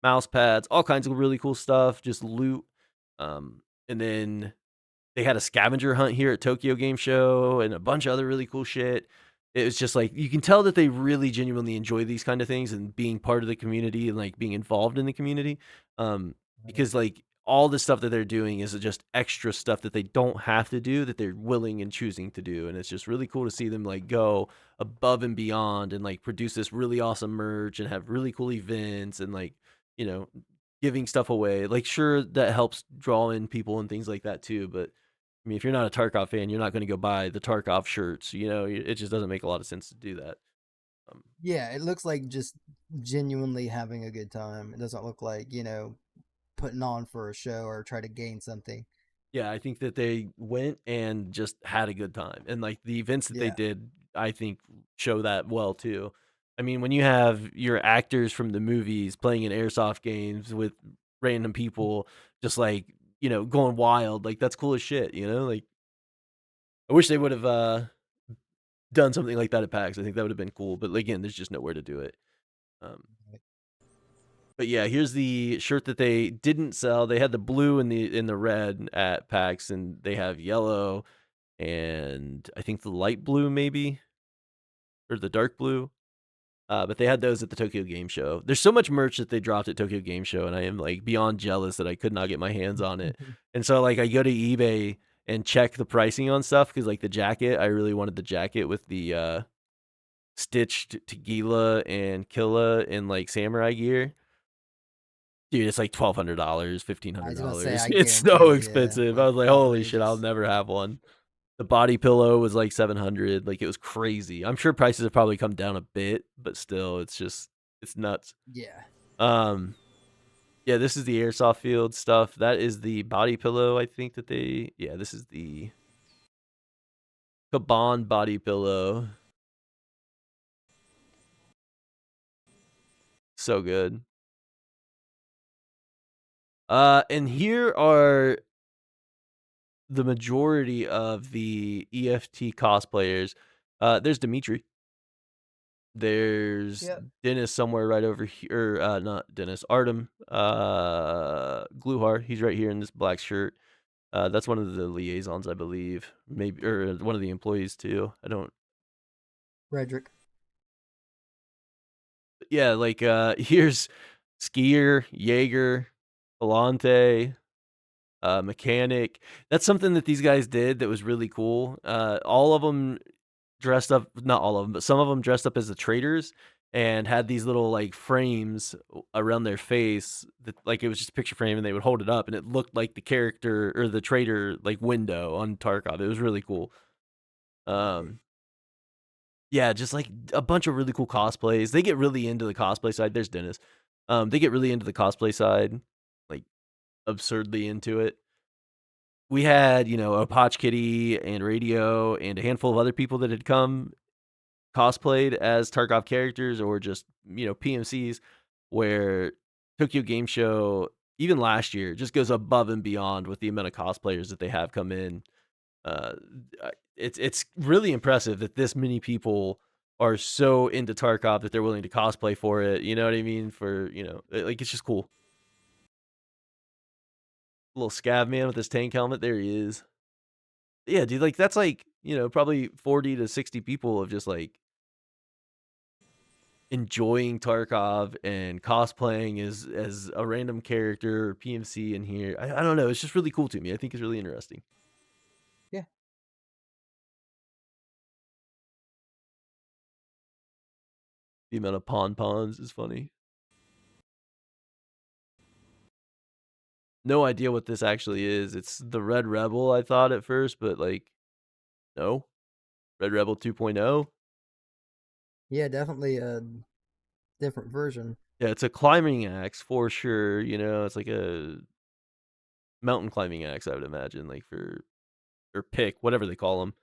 mouse pads, all kinds of really cool stuff. Just loot. And then they had a scavenger hunt here at Tokyo Game Show and a bunch of other really cool shit. It was just like you can tell that they really genuinely enjoy these kind of things and being part of the community and like being involved in the community. Um, Right. because like all the stuff that they're doing is just extra stuff that they don't have to do that they're willing and choosing to do. And it's just really cool to see them like go above and beyond and like produce this really awesome merch and have really cool events and like, you know, giving stuff away. Like sure that helps draw in people and things like that too, but I mean, if you're not a Tarkov fan, you're not going to go buy the Tarkov shirts. You know, it just doesn't make a lot of sense to do that. Um, Yeah, it looks like just genuinely having a good time. It doesn't look like putting on for a show or try to gain something. yeah, I think that they went and just had a good time, and like the events that they Yeah. did, I think show that well too. I mean, when you have your actors from the movies playing in airsoft games with random people, just like going wild, like that's cool as shit. Like I wish they would have done something like that at PAX. I think that would have been cool, but again, there's just nowhere to do it. Um, But yeah, here's the shirt that they didn't sell. They had the blue and the red at PAX, and they have yellow and I think the light blue maybe or the dark blue. But they had those at the Tokyo Game Show. There's so much merch that they dropped at Tokyo Game Show, and I am like beyond jealous that I could not get my hands on it. And so like I go to eBay and check the pricing on stuff because like the jacket, I really wanted the jacket with the stitched Tagila and Killa in like samurai gear. Dude, it's like $1,200, fifteen I hundred was gonna say, dollars. I It's so guarantee, yeah, expensive. I like was like, holy shit, I'll outrageous. never have one. The body pillow was like 700. Like it was crazy. I'm sure prices have probably come down a bit, but still, it's nuts. Yeah. Um, yeah, this is the airsoft field stuff. That is the body pillow. I think that yeah, this is the Kaban body pillow. So good. And here are the majority of the EFT cosplayers. There's Dimitri. There's Yep. Dennis somewhere right over here. Not Dennis. Artem. Gluhar. He's right here in this black shirt. That's one of the liaisons, I believe. Maybe or one of the employees too. I don't. Frederick. Yeah, like here's Skier, Jaeger, Volante, Mechanic. That's something that these guys did that was really cool. All of them dressed up, not all of them, but some of them dressed up as the traders and had these little like frames around their face that like it was just a picture frame and they would hold it up and it looked like the character or the trader like window on Tarkov. It was really cool. Right. Um yeah, just like a bunch of really cool cosplays. They get really into the cosplay side. There's Dennis. They get really into the cosplay side, like absurdly into it. We had, a Potch Kitty and Radio and a handful of other people that had come cosplayed as Tarkov characters or just, PMCs where Tokyo Game Show, even last year, just goes above and beyond with the amount of cosplayers that they have come in. Uh, it's really impressive that this many people are so into Tarkov that they're willing to cosplay for it. You know what I mean? For like it's just cool. Little scav man with his tank helmet. There he is. Yeah, dude. Like that's like probably 40 to 60 people of just like enjoying Tarkov and cosplaying as a random character or PMC in here. I don't know. It's just really cool to me. I think it's really interesting. Yeah. The amount of pon-pons is funny. No idea what this actually is. It's the Red Rebel, I thought at first, but like, no. Red Rebel 2.0. Yeah, definitely a different version. Yeah, it's a climbing axe for sure. It's like a mountain climbing axe, I would imagine, like for or pick, whatever they call them.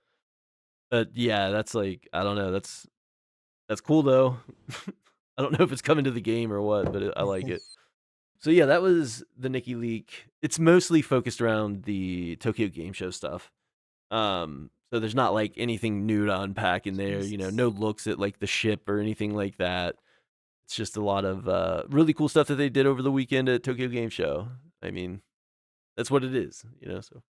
But yeah, that's like I don't know. That's cool though. I don't know if it's coming to the game or what, but I like it. So yeah, that was the Nikki leak. It's mostly focused around the Tokyo Game Show stuff. So there's not like anything new to unpack in there. Jesus. No looks at like the ship or anything like that. It's just a lot of really cool stuff that they did over the weekend at Tokyo Game Show. I mean, that's what it is. So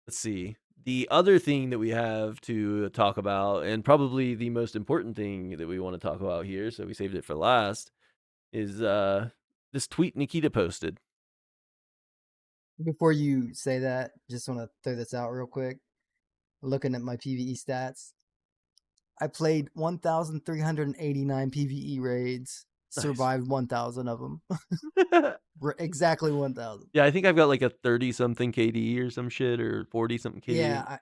let's see. The other thing that we have to talk about, and probably the most important thing that we want to talk about here, so we saved it for last, is this tweet Nikita posted. Before you say that, just want to throw this out real quick. Looking at my PVE stats, I played 1,389 PVE raids, Nice. survived 1,000 of them. Exactly 1,000. Yeah, I think I've got like a 30 something KD or some shit, or 40 something KD. Yeah,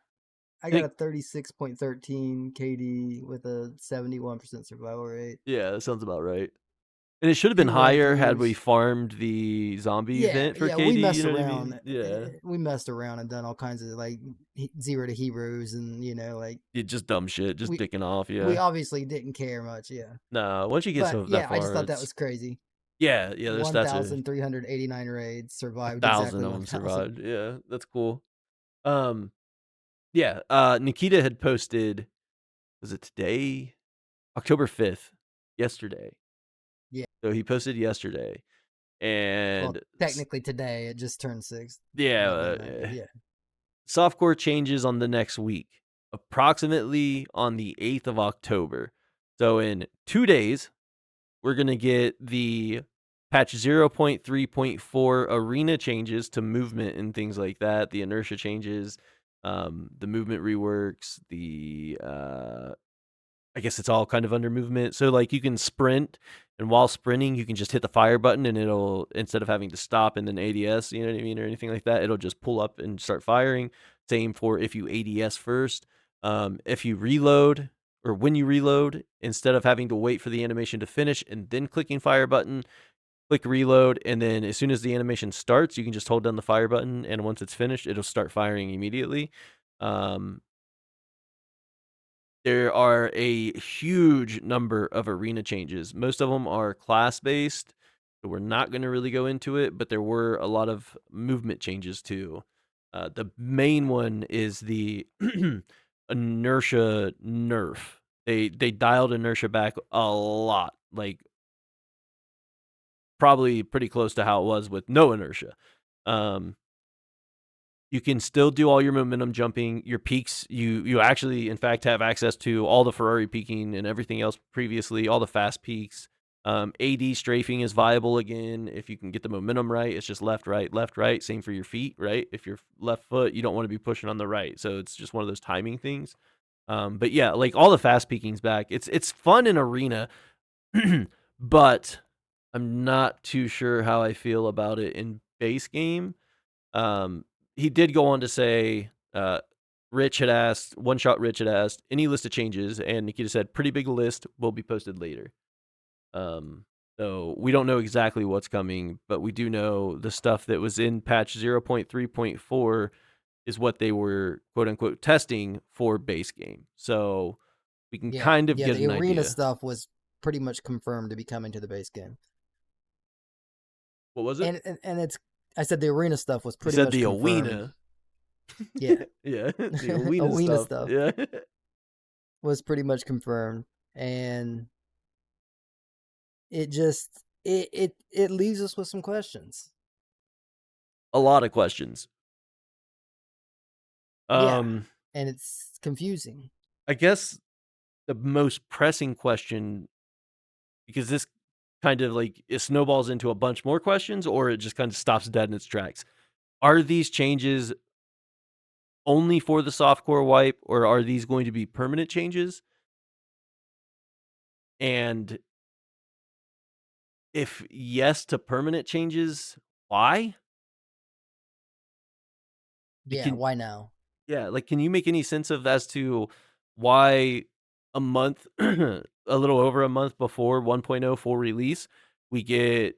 I got think a 36.13 KD with a 71% survival rate. yeah, that sounds about right. And it should have been Two run higher had we throughs. farmed the zombie Yeah, event for yeah, we KD, you messed know what I around. mean? Yeah. We messed around and done all kinds of like zero to heroes and like Yeah, just dumb shit, just we dicking off, we yeah. obviously didn't care much, yeah. No, once you get But so that yeah, I just far, thought that it's was crazy. yeah, their stats are 1,389 raids, survived 1,000 exactly of them 1,000. survived. Yeah, that's cool. Um, yeah, Nikita had posted, was it today? October 5th, yesterday. Yeah. So he posted yesterday, Well, and technically today it just turned 6 yeah, like midnight, but yeah. softcore changes on the next week, approximately on the 8th of October. So in 2 days, we're going to get the patch 0.3.4 arena changes to movement and things like that, the inertia changes, the movement reworks, I guess it's all kind of under movement. So like you can sprint, and while sprinting, you can just hit the fire button, and it'll, instead of having to stop and then ADS, you know what I mean, or anything like that, it'll just pull up and start firing. Same for if you ADS first. If you reload, or when you reload, instead of having to wait for the animation to finish and then clicking fire button, click reload, and then as soon as the animation starts, you can just hold down the fire button, and once it's finished, it'll start firing immediately. There are a huge number of arena changes. Most of them are class-based, so we're not gonna really go into it, but there were a lot of movement changes too. The main one is the inertia nerf. They dialed inertia back a lot, like, probably pretty close to how it was with no inertia. Um You can still do all your momentum jumping, your peaks. You actually, in fact, have access to all the Ferrari peaking and everything else previously, all the fast peaks. AD strafing is viable again if you can get the momentum right. It's just left, right, left, right. Same for your feet, right? If your left foot, you don't want to be pushing on the right, so it's just one of those timing things. But yeah, like all the fast peaking's back. It's fun in arena, but I'm not too sure how I feel about it in base game. Um, he did go on to say, Rich had asked, One Shot Rich had asked, any list of changes, and Nikita said, pretty big list, will be posted later. Um, so we don't know exactly what's coming, but we do know the stuff that was in patch 0.3.4 is what they were quote unquote testing for base game. So we can Yeah, kind of yeah, get the an arena idea. stuff was pretty much confirmed to be coming to the base game. What was it? And it's I said the arena stuff was He pretty said much the confirmed. Awena. Yeah. Yeah, the Awena Arena stuff. stuff. Yeah. was pretty much confirmed, and it leaves us with some questions. A lot of questions. Yeah, Um, and it's confusing. I guess the most pressing question, because this kind of like it snowballs into a bunch more questions, or it just kind of stops dead in its tracks. Are these changes only for the softcore wipe, or are these going to be permanent changes? And if yes to permanent changes, why? It Yeah, can why now? Yeah, like, can you make any sense of as to why a month, a little over a month before 1.0 full release, we get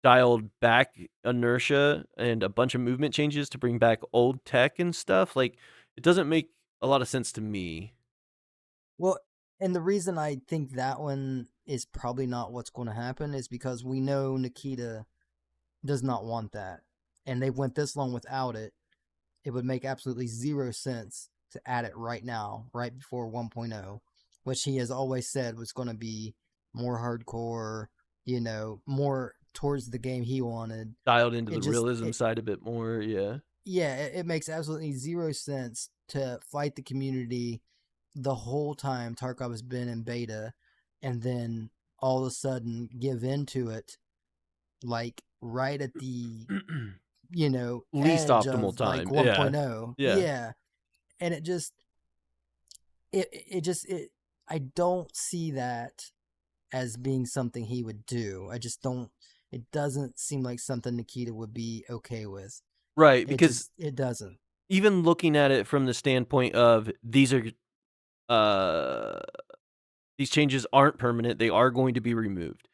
dialed back inertia and a bunch of movement changes to bring back old tech and stuff? Like, it doesn't make a lot of sense to me. Well, and the reason I think that one is probably not what's going to happen is because we know Nikita does not want that. And they went this long without it. It would make absolutely zero sense to add it right now, right before 1.0, which he has always said was going to be more hardcore, more towards the game he wanted. Dialed into It the just, realism side a bit more, yeah. yeah, it makes absolutely zero sense to fight the community the whole time Tarkov has been in beta and then all of a sudden give into it like right at the Least edge optimal of like time, yeah. 1.0. Yeah. Yeah, and it I don't see that as being something he would do. I just don't. It doesn't seem like something Nikita would be okay with. Right, It because just it doesn't. even looking at it from the standpoint of uh these changes aren't permanent, they are going to be removed.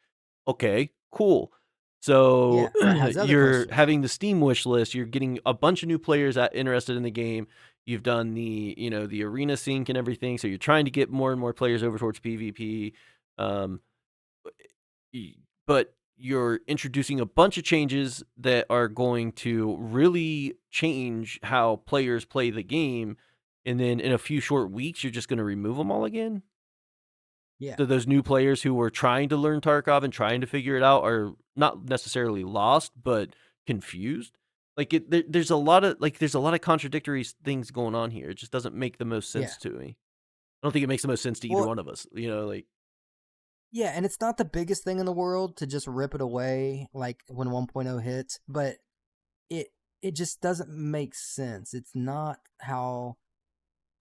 Okay, cool. So, Yeah, that has other you're questions. having the Steam wish list, you're getting a bunch of new players interested in the game. You've done the arena sync and everything, so you're trying to get more and more players over towards PvP. Um, y but you're introducing a bunch of changes that are going to really change how players play the game, and then in a few short weeks, you're just gonna remove them all again? Yeah, So those new players who were trying to learn Tarkov and trying to figure it out are not necessarily lost, but confused. Like there's a lot of contradictory things going on here. It just doesn't make the most yeah. sense to me. I don't think it makes the most sense to either Well, one of us. Like yeah, and it's not the biggest thing in the world to just rip it away like when 1.0 hits, but it it just doesn't make sense. It's not how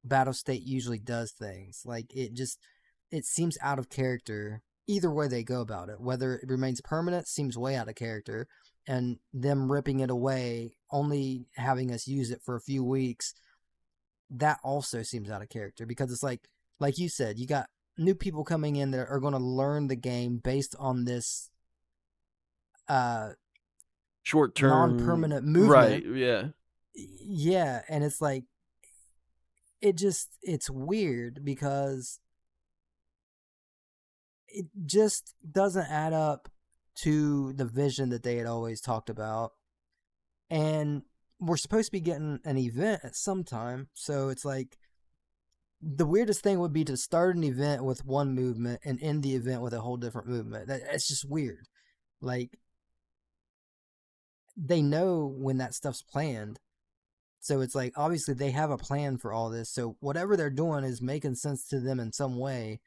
Battle State usually does things. Like it seems out of character either way they go about it. Whether it remains permanent seems way out of character, and them ripping it away, only having us use it for a few weeks, that also seems out of character because it's like you said, you got new people coming in that are going to learn the game based on this uh short term, non-permanent right? movement. Yeah, Yeah, and it's like it's weird because it just doesn't add up to the vision that they had always talked about. And we're supposed to be getting an event at some time, so it's like the weirdest thing would be to start an event with one movement and end the event with a whole different movement. That's just weird. Like they know when that stuff's planned. So it's like obviously they have a plan for all this. So whatever they're doing is making sense to them in some way.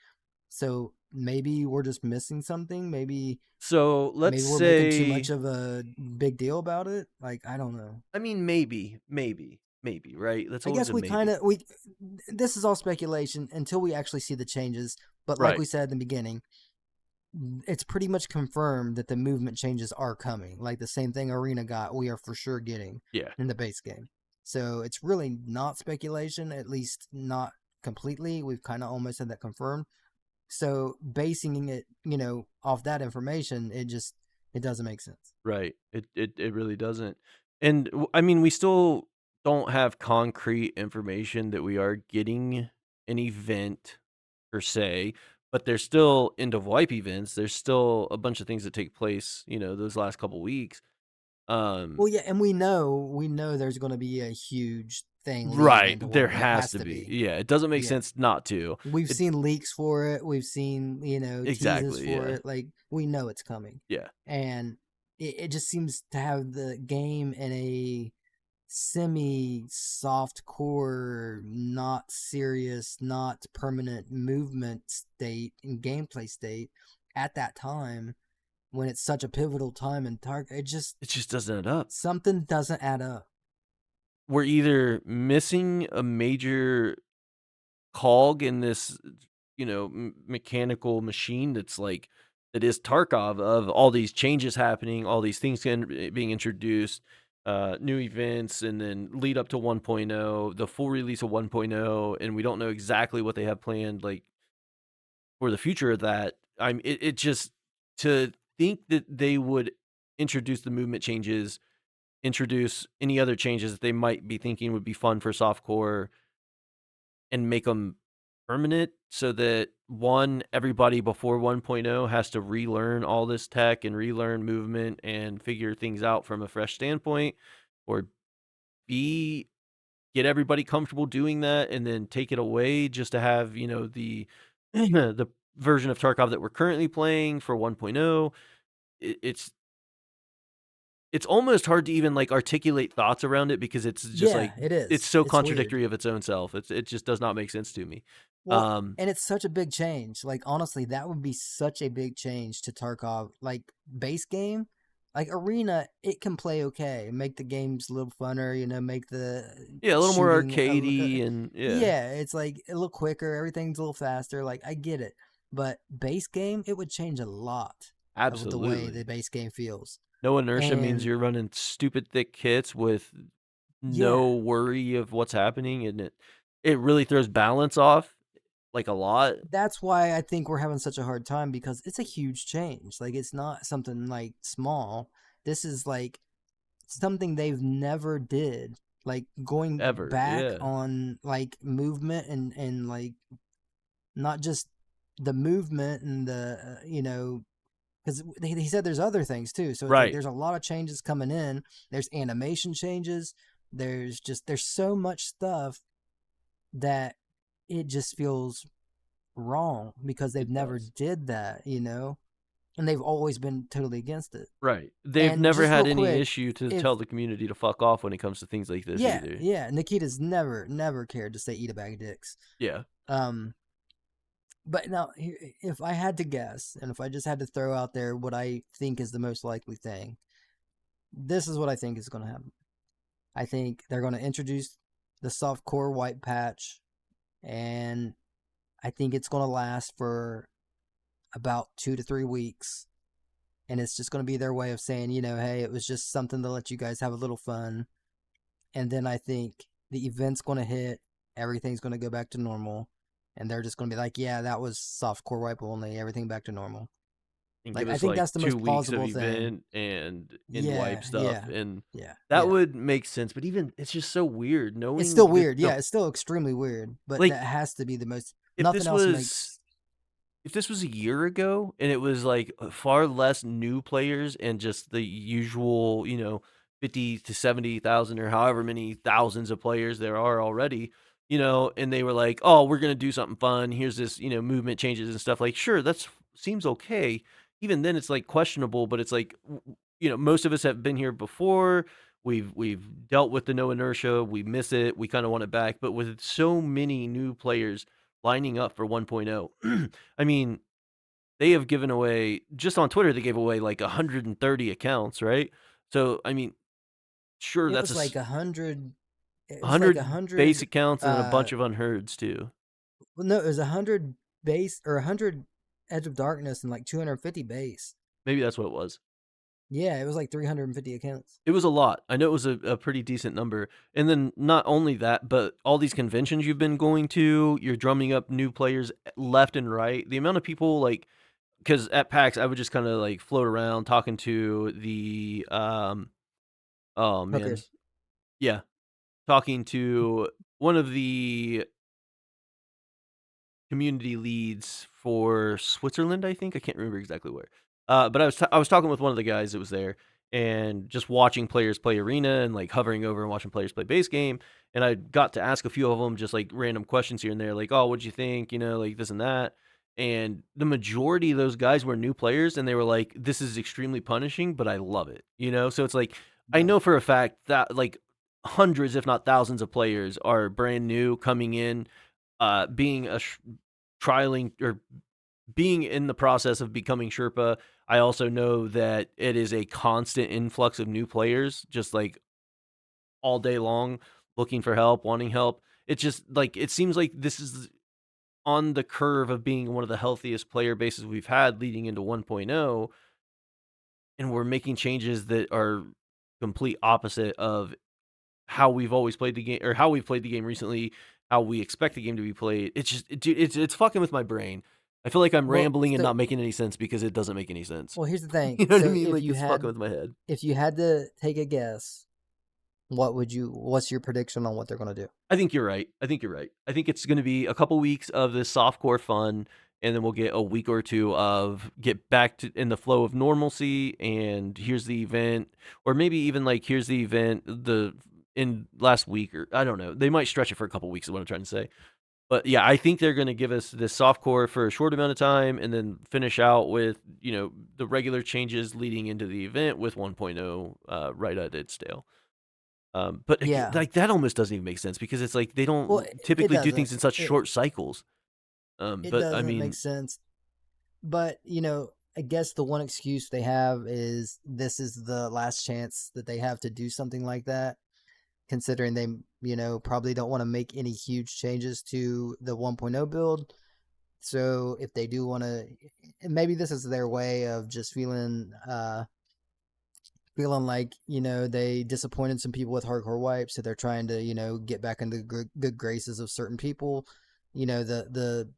So maybe we're just missing something. so let's Maybe we're making too say, much of a big deal about it. Like I don't know. I mean, maybe, right? That's I always guess a we kind maybe. of we. This is all speculation until we actually see the changes. But like Right. we said at the beginning, it's pretty much confirmed that the movement changes are coming. Like the same thing Arena got, we are for sure getting Yeah. in the base game. So it's really not speculation, at least not completely. We've kind of almost had that confirmed. So basing it, off that information, it doesn't make sense. Right. It really doesn't. And I mean, we still don't have concrete information that we are getting an event per se, but there's still end of wipe events. There's still a bunch of things that take place, those last couple weeks. Um Well, yeah, and we know there's going to be a huge thing leading Right, into there one. There has has to to be. be. Yeah, it doesn't make Yeah. sense not to. We've It seen leaks for it. We've seen, teases exactly, for yeah. it. Like, we know it's coming. Yeah. And it just seems to have the game in a semi soft core, not serious, not permanent movement state and gameplay state at that time when it's such a pivotal time in Tarkov. It just doesn't add up. Something doesn't add up. We're either missing a major cog in this, mechanical machine that's like that is Tarkov of all these changes happening, all these things being introduced, new events, and then lead up to 1.0, the full release of 1.0, and we don't know exactly what they have planned like for the future of that. It just to think that they would introduce the movement changes, introduce any other changes that they might be thinking would be fun for softcore and make them permanent so that one, everybody before 1.0 has to relearn all this tech and relearn movement and figure things out from a fresh standpoint, or B, get everybody comfortable doing that and then take it away just to have, the the version of Tarkov that we're currently playing for 1.0. It's almost hard to even like articulate thoughts around it because it's just Yeah, like it it's is. so It's weird. contradictory of its own self. It just does not make sense to me. Well, Um, and it's such a big change. Like, honestly, that would be such a big change to Tarkov. Like, base game, like Arena, it can play okay, make the games a little funner. Make the yeah, a little more shooting. arcadey and yeah, Yeah, it's like a little quicker. Everything's a little faster. Like, I get it, but base game, it would change a lot of the way the absolutely. base game feels. No inertia means And you're running stupid thick kits with yeah, no worry of what's happening, and it really throws balance off like a lot. that's why I think we're having such a hard time because it's a huge change. Like, it's not something like small. This is like something they've never did. Like, going Ever, back yeah, on like movement and like not just the movement and the because he said there's other things too. So it's like right. there's a lot of changes coming in. There's animation changes. There's so much stuff that it just feels wrong because they've It never does. did that, and they've always been totally against it. Right. They've And never just had real any quick, issue to if tell the community to fuck off when it comes to things like this yeah, either. yeah, Nikita's never cared to say eat a bag of dicks. Yeah. Um, but now, if I had to guess, and if I just had to throw out there what I think is the most likely thing, this is what I think is going to happen. I think they're going to introduce the soft core white patch, and I think it's going to last for about 2 to 3 weeks. And it's just going to be their way of saying, hey, it was just something to let you guys have a little fun. And then I think the event's going to hit, everything's going to go back to normal. And they're just going to be like, yeah, that was soft core wipe only, everything back to normal. And give Like, I us think like that's the 2 most weeks of plausible thing. event and in wipe Yeah, stuff, yeah, and yeah, that yeah. would make sense, but even it's just so weird It's knowing still that weird. the Yeah, it's still extremely weird. But like, that has to be the most. if Nothing this else was makes. if this was a year ago and it was, like, far less new players and just the usual, 50 to 70,000 or however many thousands of players there are already, and they were like, "Oh, we're gonna do something fun. Here's this, movement changes and stuff." Like, sure, that's seems okay. Even then, it's, like, questionable, but it's like, most of us have been here before. We've dealt with the no inertia. We miss it. We kinda want it back, but with so many new players lining up for 1.0, I mean, they have given away just on Twitter, they gave away like 130 accounts, right? So, I mean, sure, It that's was like 100. It was like a 100 base hundred. accounts and then a Uh, bunch of unheards too. well, no, it was 100 base or 100 Edge of Darkness and like 250 base. Maybe that's what it was. Yeah, it was like 350 accounts. It was a lot. I know it was a pretty decent number. And then not only that, but all these conventions you've been going to, you're drumming up new players left and right. The amount of people like because at PAX I would just kind of like float around talking to the oh man. Hookers. Yeah, talking to one of the community leads for Switzerland, I think. I can't remember exactly where. But I was talking with one of the guys that was there, and just watching players play arena and like hovering over and watching players play base game. And I got to ask a few of them just like random questions here and there, like, "Oh, what'd you think?" Like this and that. And the majority of those guys were new players, and they were like, "This is extremely punishing, but I love it." So it's like I Yeah. know for a fact that like hundreds, if not thousands, of players are brand new coming in, being trialing or being in the process of becoming Sherpa. I also know that it is a constant influx of new players, just like all day long, looking for help, wanting help. It's just like it seems like this is on the curve of being one of the healthiest player bases we've had leading into 1.0, and we're making changes that are complete opposite of how we've always played the game or how we've played the game recently, how we expect the game to be played. It's just, dude, it's fucking with my brain. I feel like I'm Well, rambling and so not making any sense because it doesn't make any sense. here's the thing. You know what I So mean? Like it's fucking with my head. if you had to take a guess, what's your prediction on what they're gonna do? I think you're right. I think you're right. I think it's going to be a couple weeks of this softcore fun, and then we'll get a week or two of get back to in the flow of normalcy. And here's the event, or maybe even like here's the event the in last week, or I don't know. They might stretch it for a couple weeks. Is what I'm trying to say. But yeah, I think they're going to give us this soft core for a short amount of time, and then finish out with the regular changes leading into the event with 1.0 right at its tail. But Yeah. like that almost doesn't even make sense because it's like they Well, don't it typically do doesn't. things in such It short cycles. it But I doesn't make mean, sense. But I guess the one excuse they have is this is the last chance that they have to do something like that, considering they probably don't want to make any huge changes to the 1.0 build. So if they do want to, maybe this is their way of just feeling like they disappointed some people with hardcore wipes, so they're trying to get back into good graces of certain people. The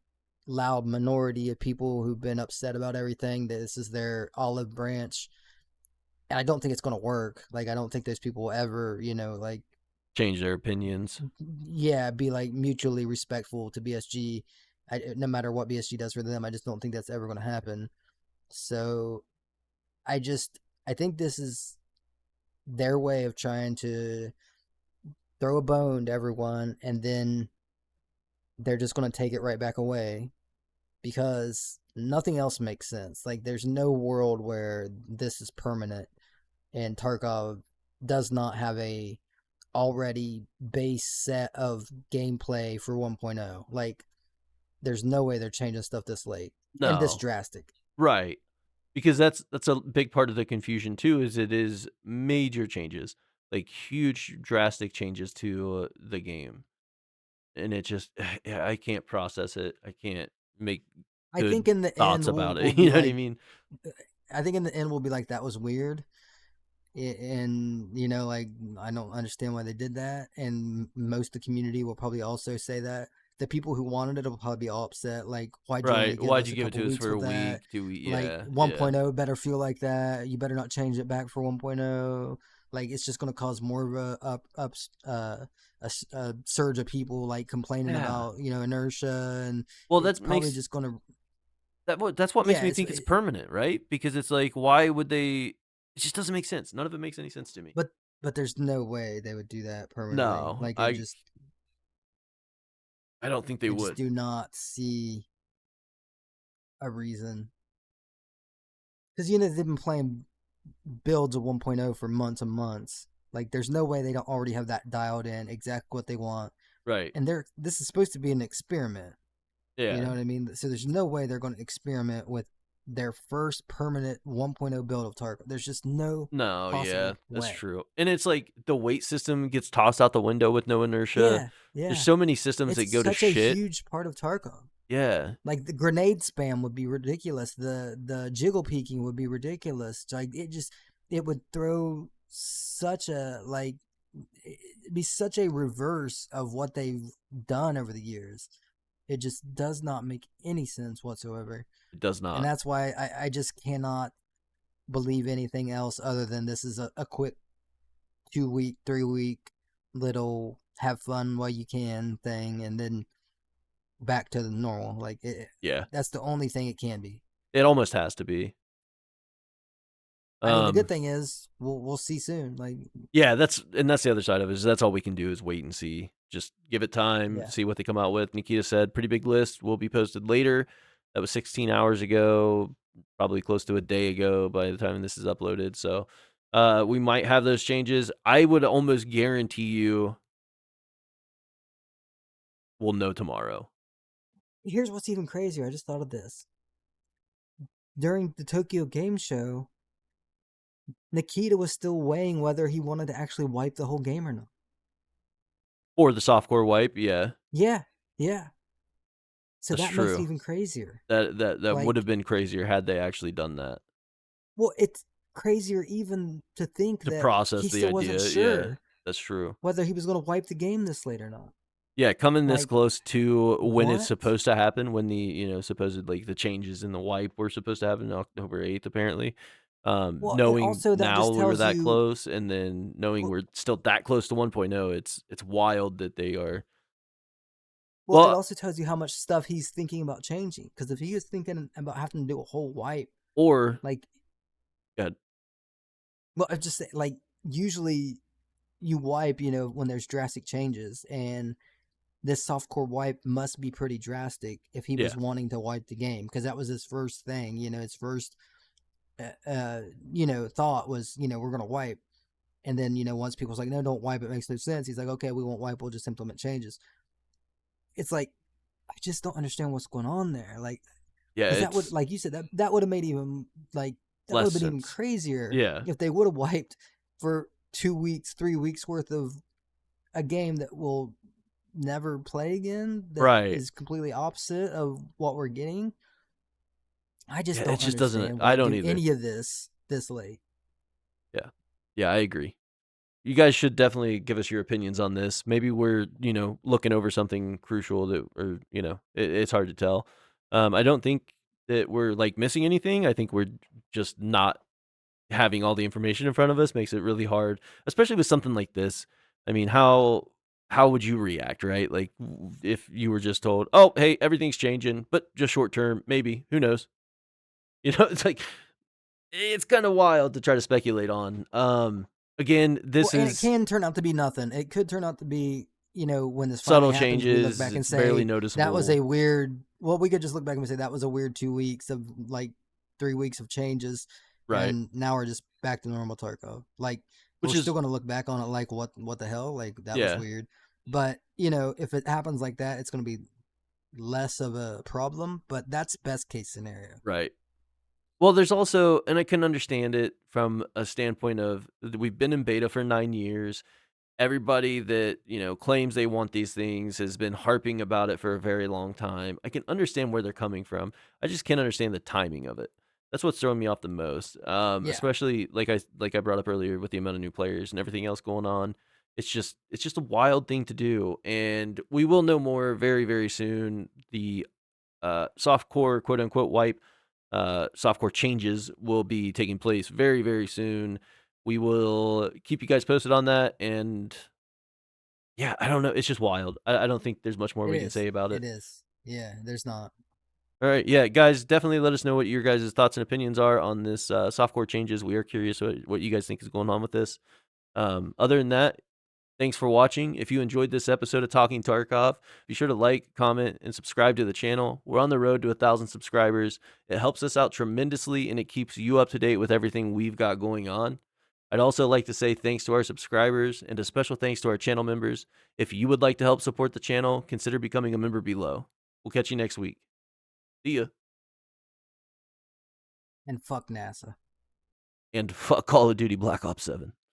loud minority of people who've been upset about everything. This is their olive branch, and I don't think it's going to work. Like I don't think those people will ever like change their opinions. yeah be like mutually respectful to BSG. No matter what BSG does for them, I just don't think that's ever going to happen. So I just I think this is their way of trying to throw a bone to everyone, and then they're just going to take it right back away because nothing else makes sense. Like, there's no world where this is permanent, and Tarkov does not have a already base set of gameplay for 1.0. Like, there's no way they're changing stuff this late and this No, drastic. right? Because that's a big part of the confusion too. Is it is major changes, like huge, drastic changes to the game, and it just yeah, I can't process it. I can't make I good think in the thoughts end about we'll it. be You know what I like, mean? I think in the end we'll be like, that was weird, and like, I don't understand why they did that, and most of the community will probably also say that. The people who wanted it will probably be all upset, like, why'd you only Right? give Why'd us you a give it couple to us weeks for a with that? week, 2 weeks? Like, Yeah, yeah. 1.0 better feel like that. You better not change it back for 1.0. Like, it's just going to cause more of a surge of people like complaining Yeah. about inertia, and Well, it's that probably makes just going to that's what makes yeah me it's think it's permanent, right? Because it's like, why would they? It just doesn't make sense. None of it makes any sense to me. but there's no way they would do that permanently. No, Like, I don't think they I just would. do not see a reason, because they've been playing builds of 1.0 for months and months. Like, there's no way they don't already have that dialed in exactly what they want. Right? And this is supposed to be an experiment. You know Yeah. what I mean? So there's no way they're going to experiment with their first permanent 1.0 build of Tarkov. There's just no No, yeah, possible that's way. true. And it's like the weight system gets tossed out the window with no inertia. Yeah, There's yeah. so many systems that It's go to such a shit. huge part of Tarkov. Yeah. Like, the grenade spam would be ridiculous. The jiggle peeking would be ridiculous. Like, it would throw such a like it'd be such a reverse of what they've done over the years. It just does not make any sense whatsoever. It does And not. that's why I just cannot believe anything else other than this is a quick 2 week, 3 week little have fun while you can thing, and then back to the normal. Like, Yeah. that's the only thing it can be. It almost has to be. I mean, the good Um, thing is we'll see soon. Like, yeah, that's the other side of it. Is that's all we can do is wait and see. Just give it time, yeah, see what they come out with. Nikita said pretty big list will be posted later. That was 16 hours ago, probably close to a day ago by the time this is uploaded. So, we might have those changes. I would almost guarantee you we'll know tomorrow. here's what's even crazier. I just thought of this. During the Tokyo Game Show, Nikita was still weighing whether he wanted to actually wipe the whole game or not. Or the softcore wipe, yeah. Yeah, yeah. So That's that makes it true. even crazier. That would have Like, been crazier had they actually done that. well, it's crazier even to think To that process he the still wasn't idea, yeah, sure that's true. whether he was going to wipe the game this late or not. Yeah, coming this Like, close to when it's what? supposed to happen, when the, supposed like, the changes in the wipe were supposed to happen October 8th, apparently. Well, and Knowing also that now just we're tells that you. close, and then knowing Well, we're still that close to 1.0, it's wild that they are well, it well, also tells you how much stuff he's thinking about changing. Because if he was thinking about having to do a whole wipe, or like, God, well, I just like usually you wipe, when there's drastic changes, and this softcore wipe must be pretty drastic if he yeah, was wanting to wipe the game because that was his first thing. His first, thought was, we're gonna wipe, and then once people's like, no, don't wipe, it makes no sense. He's like, okay, we won't wipe, we'll just implement changes. It's like I just don't understand what's going on there. Like, yeah, because that would, it's like you said, that would have made even like that would less have been even sense. crazier Yeah, if they would have wiped for 2 weeks, 3 weeks worth of a game that will never play again. That right. is completely opposite of what we're getting. I Yeah, just it don't just doesn't understand I why don't do either. any of this late. Yeah. Yeah, I agree. You guys should definitely give us your opinions on this. Maybe we're, looking over something crucial that, or, it's hard to tell. I don't think that we're like missing anything. I think we're just not having all the information in front of us makes it really hard, especially with something like this. I mean, how would you react, right? Like if you were just told, "Oh, hey, everything's changing, but just short term, maybe. Who knows?" It's like it's kind of wild to try to speculate on. Again, Well, this and it is can turn out to be nothing. It could turn out to be, when this finally subtle happens, we look changes. back and It's barely say that was a noticeable. weird. Well, we could just look back and say that was a weird 2 weeks of like 3 weeks of changes, Right. and now we're just back to normal Tarkov. Like, we're Which still is gonna look back on it like what the hell, like that was yeah, weird. But if it happens like that, it's gonna be less of a problem. But that's best case scenario. right. Well, there's also, and I can understand it from a standpoint of we've been in beta for 9 years. Everybody that, claims they want these things has been harping about it for a very long time. I can understand where they're coming from. I just can't understand the timing of it. That's what's throwing me off the most. Yeah, Especially like I brought up earlier with the amount of new players and everything else going on. It's just a wild thing to do, and we will know more very very soon. The softcore quote unquote wipe, softcore changes will be taking place very very soon. We will keep you guys posted on that, and yeah, I don't know. It's just wild. I don't think there's much more it we can is. say about it. It is. Yeah, there's not. All right, yeah, guys, definitely let us know what your guys' thoughts and opinions are on this softcore changes. We are curious what you guys think is going on with this. Other than that, thanks for watching. If you enjoyed this episode of Talking Tarkov, be sure to like, comment, and subscribe to the channel. We're on the road to 1,000 subscribers. It helps us out tremendously, and it keeps you up to date with everything we've got going on. I'd also like to say thanks to our subscribers and a special thanks to our channel members. If you would like to help support the channel, consider becoming a member below. We'll catch you next week. See ya. And fuck NASA. And fuck Call of Duty Black Ops 7.